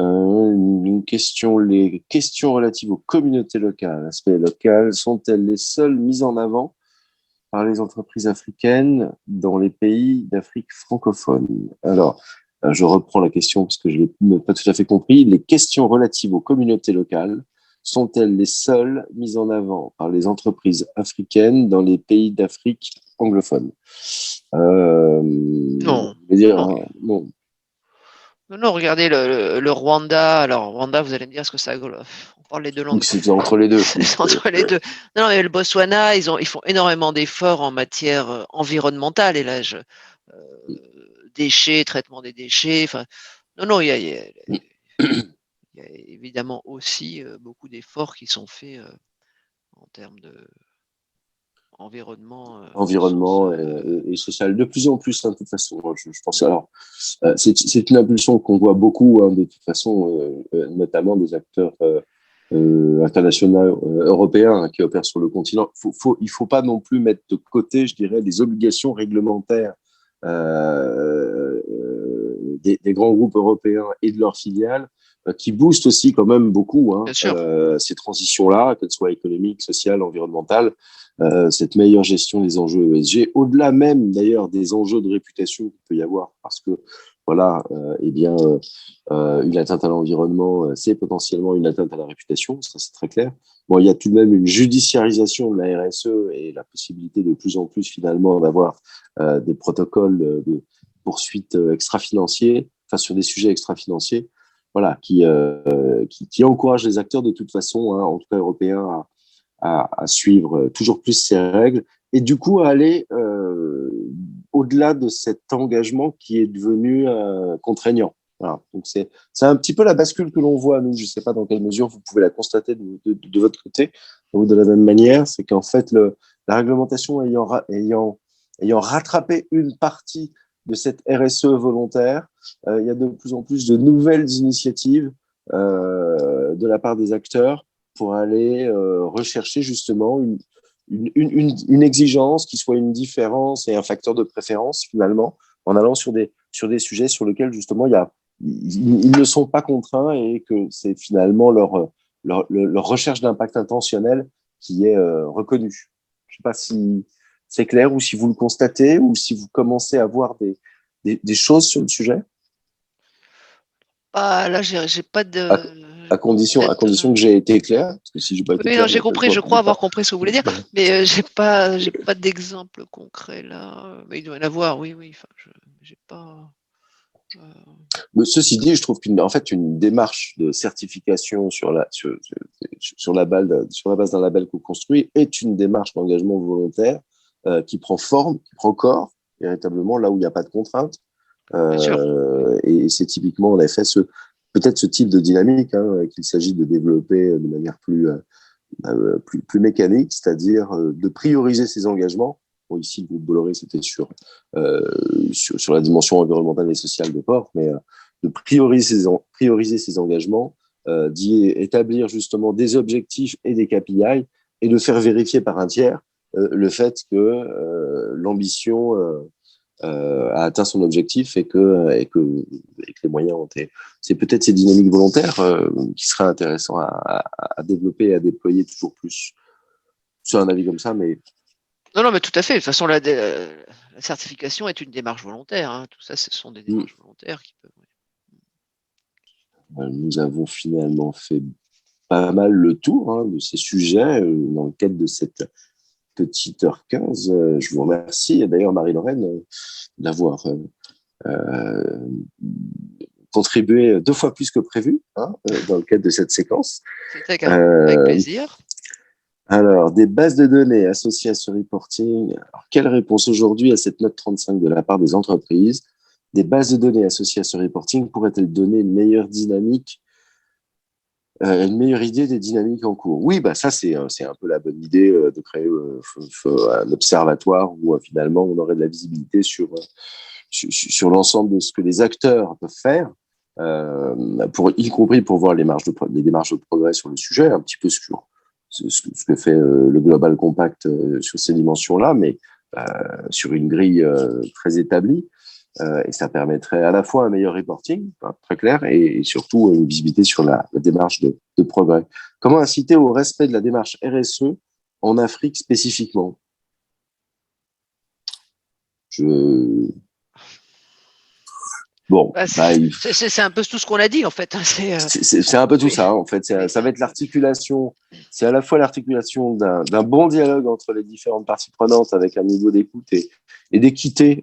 Une question, les questions relatives aux communautés locales, l'aspect local, sont-elles les seules mises en avant par les entreprises africaines dans les pays d'Afrique francophone? Alors, je reprends la question parce que je n'ai pas tout à fait compris. Les questions relatives aux communautés locales sont-elles les seules mises en avant par les entreprises africaines dans les pays d'Afrique anglophone? Non. Non. Non, regardez le Rwanda. Alors, Rwanda, vous allez me dire ce que ça. On parle les deux langues. C'est entre les deux. C'est entre les deux. Non, mais le Botswana, ils font énormément d'efforts en matière environnementale. Et là, déchets, traitement des déchets. Enfin, non, il y a évidemment aussi beaucoup d'efforts qui sont faits en termes de environnement et social, de plus en plus, hein, de toute façon. Je pense alors, c'est une impulsion qu'on voit beaucoup, hein, de toute façon, notamment des acteurs internationaux européens, hein, qui opèrent sur le continent. Il faut pas non plus mettre de côté, je dirais, les obligations réglementaires des grands groupes européens et de leurs filiales, qui boostent aussi quand même beaucoup, hein, ces transitions-là, qu'elles soient économiques, sociales, environnementales, cette meilleure gestion des enjeux ESG, au-delà même d'ailleurs des enjeux de réputation qu'il peut y avoir, parce que voilà, une atteinte à l'environnement, c'est potentiellement une atteinte à la réputation, ça c'est très clair. Bon, il y a tout de même une judiciarisation de la RSE et la possibilité de plus en plus finalement d'avoir des protocoles de poursuite extra-financiers, enfin sur des sujets extra-financiers. voilà, qui encourage les acteurs de toute façon, hein, en tout cas européens, à suivre toujours plus ces règles et du coup à aller au-delà de cet engagement qui est devenu contraignant. Voilà. Donc c'est un petit peu la bascule que l'on voit, nous. Je ne sais pas dans quelle mesure vous pouvez la constater de votre côté ou de la même manière. C'est qu'en fait, la réglementation ayant rattrapé une partie de cette RSE volontaire, il y a de plus en plus de nouvelles initiatives de la part des acteurs pour aller rechercher justement une exigence qui soit une différence et un facteur de préférence finalement, en allant sur des sujets sur lesquels justement ils ne sont pas contraints et que c'est finalement leur recherche d'impact intentionnel qui est reconnue. Je ne sais pas si c'est clair ou si vous le constatez ou si vous commencez à voir des choses sur le sujet. Là, j'ai pas de. À condition que j'ai été clair, parce que si j'ai pas été clair, j'ai compris. Je crois avoir compris ce que vous voulez dire, mais j'ai pas d'exemple concret là. Mais il doit y en avoir, oui. Enfin, j'ai pas. Mais ceci dit, je trouve qu'en fait, une démarche de certification sur la base d'un label co-construit est une démarche d'engagement volontaire qui prend forme, qui prend corps, véritablement là où il n'y a pas de contrainte. Et c'est typiquement, en effet, peut-être ce type de dynamique qu'il s'agit de développer de manière plus mécanique, c'est-à-dire de prioriser ses engagements. Bon, ici, le groupe Bolloré, c'était sur la dimension environnementale et sociale de port, mais de prioriser ses engagements, d'y établir justement des objectifs et des KPI, et de faire vérifier par un tiers le fait que l'ambition a atteint son objectif et que les moyens ont été. C'est peut-être ces dynamiques volontaires qui seraient intéressants à développer et à déployer toujours plus. C'est un avis comme ça, mais... Non, mais tout à fait. De toute façon, la certification est une démarche volontaire. Hein. Tout ça, ce sont des démarches volontaires qui peuvent... Nous avons finalement fait pas mal le tour de ces sujets dans le cadre de cette petite heure 15. Je vous remercie. Et d'ailleurs, Marie-Lorraine, d'avoir contribué 2 fois plus que prévu dans le cadre de cette séquence. C'était avec plaisir. Alors, des bases de données associées à ce reporting. Alors, quelle réponse aujourd'hui à cette note 35 de la part des entreprises? Des bases de données associées à ce reporting pourraient-elles donner une meilleure dynamique, une meilleure idée des dynamiques en cours? Oui, ça c'est un peu la bonne idée de créer un observatoire où finalement on aurait de la visibilité sur l'ensemble de ce que les acteurs peuvent faire, y compris pour voir les démarches de progrès sur le sujet, un petit peu sur ce que fait le Global Compact sur ces dimensions-là, mais sur une grille très établie. Et ça permettrait à la fois un meilleur reporting, très clair, et surtout une visibilité sur la démarche de progrès. Comment inciter au respect de la démarche RSE en Afrique spécifiquement? Bon, c'est un peu tout ce qu'on a dit en fait. C'est un peu tout ça en fait. Ça va être l'articulation. C'est à la fois l'articulation d'un bon dialogue entre les différentes parties prenantes avec un niveau d'écoute et d'équité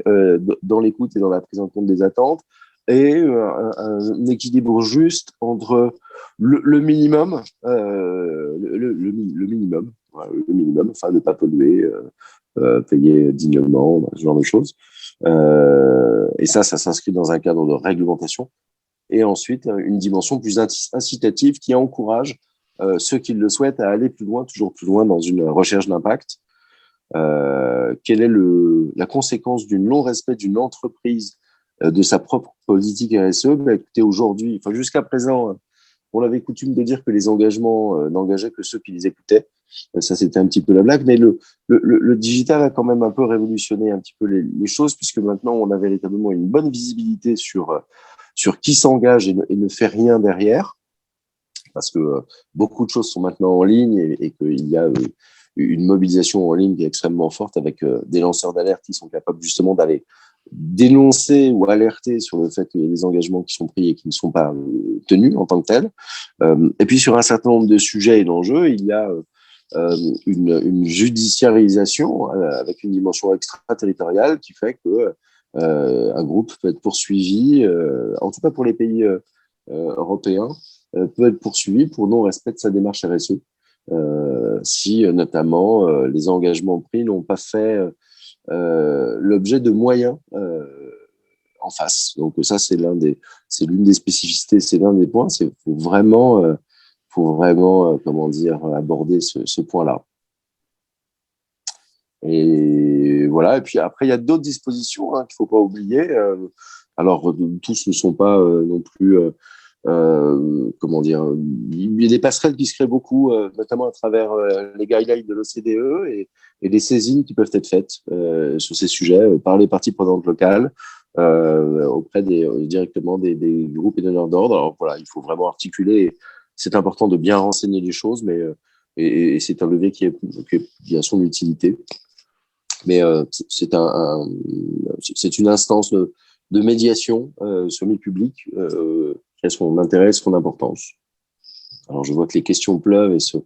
dans l'écoute et dans la prise en compte des attentes, et un équilibre juste entre le minimum, le minimum, enfin ne pas polluer, payer dignement, ce genre de choses. Et ça s'inscrit dans un cadre de réglementation. Et ensuite, une dimension plus incitative qui encourage ceux qui le souhaitent à aller plus loin, toujours plus loin dans une recherche d'impact. Quelle est la conséquence du non-respect d'une entreprise de sa propre politique RSE? Écoutez, aujourd'hui, jusqu'à présent, on avait coutume de dire que les engagements n'engageaient que ceux qui les écoutaient. Ça, c'était un petit peu la blague, mais le digital a quand même un peu révolutionné un petit peu les choses, puisque maintenant, on a véritablement une bonne visibilité sur qui s'engage et ne fait rien derrière, parce que beaucoup de choses sont maintenant en ligne et qu'il y a une mobilisation en ligne qui est extrêmement forte, avec des lanceurs d'alerte qui sont capables justement d'aller dénoncer ou alerter sur le fait qu'il y a des engagements qui sont pris et qui ne sont pas tenus en tant que tels. Et puis sur un certain nombre de sujets et d'enjeux, il y a une judiciarisation avec une dimension extraterritoriale qui fait que un groupe peut être poursuivi, en tout cas pour les pays européen peut être poursuivi pour non-respect de sa démarche RSE, si notamment les engagements pris n'ont pas fait l'objet de moyens en face. Donc ça, c'est l'une des spécificités, c'est l'un des points. Faut vraiment, comment dire, aborder ce point-là. Et voilà. Et puis après, il y a d'autres dispositions qu'il ne faut pas oublier. Alors, tous ne sont pas non plus, comment dire, il y a des passerelles qui se créent beaucoup, notamment à travers les guidelines de l'OCDE et les saisines qui peuvent être faites sur ces sujets par les parties prenantes locales auprès directement des groupes et donneurs d'ordre. Alors voilà, il faut vraiment articuler. C'est important de bien renseigner les choses, mais et c'est un levier qui a son utilité. Mais c'est une instance de médiation sur le public qui a son intérêt et son importance. Alors, je vois que les questions pleuvent et se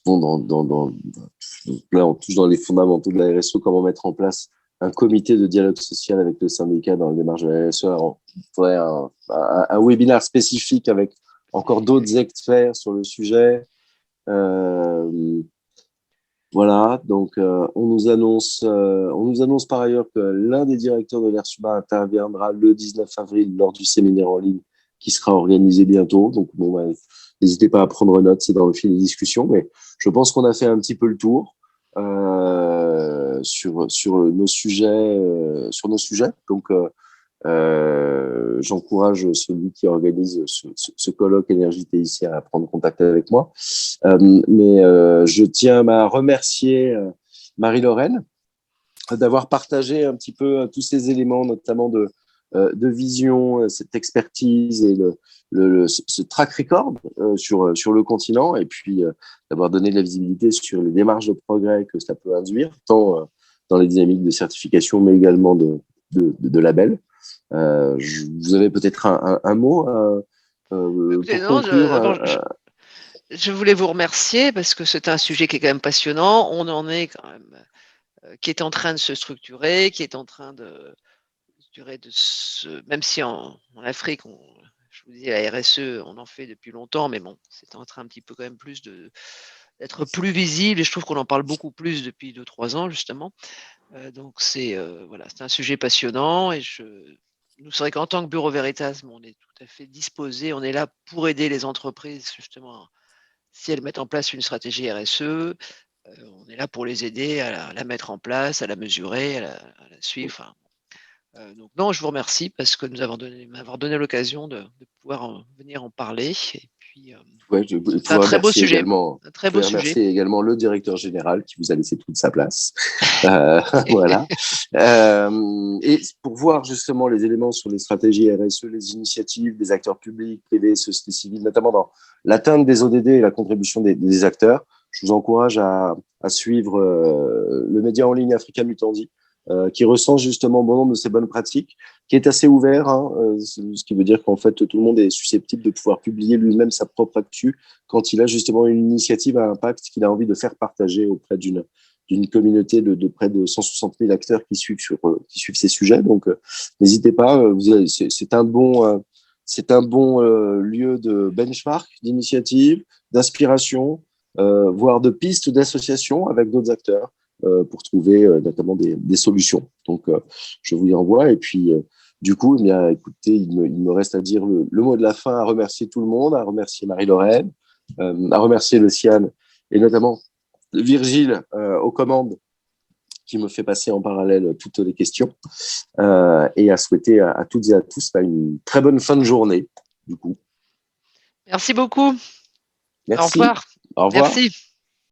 vont là, on touche dans les fondamentaux de la RSE, comment mettre en place un comité de dialogue social avec le syndicat dans la démarche de la RSE. Alors, il faudrait un webinaire spécifique avec encore d'autres experts sur le sujet. Voilà, donc on nous annonce par ailleurs que l'un des directeurs de l'ERSUMA interviendra le 19 avril lors du séminaire en ligne qui sera organisé bientôt. Donc bon, n'hésitez pas à prendre note, c'est dans le fil des discussions, mais je pense qu'on a fait un petit peu le tour sur nos sujets, Donc j'encourage celui qui organise ce colloque Énergie TIC à prendre contact avec moi. Mais je tiens à remercier Marie-Lorraine d'avoir partagé un petit peu tous ces éléments, notamment de vision, cette expertise et ce track record sur le continent, et puis d'avoir donné de la visibilité sur les démarches de progrès que ça peut induire, tant dans les dynamiques de certification, mais également de label. Vous avez peut-être un mot pour conclure. Je voulais vous remercier parce que c'est un sujet qui est quand même passionnant. On en est quand même, qui est en train de se structurer, qui est en train même si en Afrique, je vous dis, la RSE, on en fait depuis longtemps, mais bon, c'est en train un petit peu quand même plus d'être plus visible, et je trouve qu'on en parle beaucoup plus depuis 2-3 ans, justement. Donc c'est un sujet passionnant, et nous, c'est vrai qu'en tant que Bureau Veritas, on est tout à fait disposé, on est là pour aider les entreprises, justement, si elles mettent en place une stratégie RSE, on est là pour les aider à la mettre en place, à la mesurer, à la suivre. Enfin, donc non, je vous remercie parce que m'avoir donné l'occasion de pouvoir venir en parler. Et puis, c'est un très beau sujet. Un très beau sujet. Remercier également le directeur général qui vous a laissé toute sa place. Voilà. Et pour voir justement les éléments sur les stratégies RSE, les initiatives des acteurs publics, privés, société civile, notamment dans l'atteinte des ODD et la contribution des acteurs, je vous encourage à suivre le média en ligne Africa Mutandi, qui recense justement bon nombre de ces bonnes pratiques, qui est assez ouvert, ce qui veut dire qu'en fait tout le monde est susceptible de pouvoir publier lui-même sa propre actu quand il a justement une initiative à impact qu'il a envie de faire partager auprès d'une communauté de près de 160 000 acteurs qui suivent ces sujets. Donc n'hésitez pas, c'est un bon lieu de benchmark, d'initiative, d'inspiration, voire de pistes d'association avec d'autres acteurs pour trouver notamment des solutions. Donc, je vous y envoie. Et puis, du coup, eh bien, écoutez, il me reste à dire le mot de la fin, à remercier tout le monde, à remercier Marie-Lorraine, à remercier Luciane et notamment Virgile aux commandes qui me fait passer en parallèle toutes les questions et à souhaiter à toutes et à tous une très bonne fin de journée, du coup. Merci beaucoup. Merci. Au revoir. Au revoir. Merci.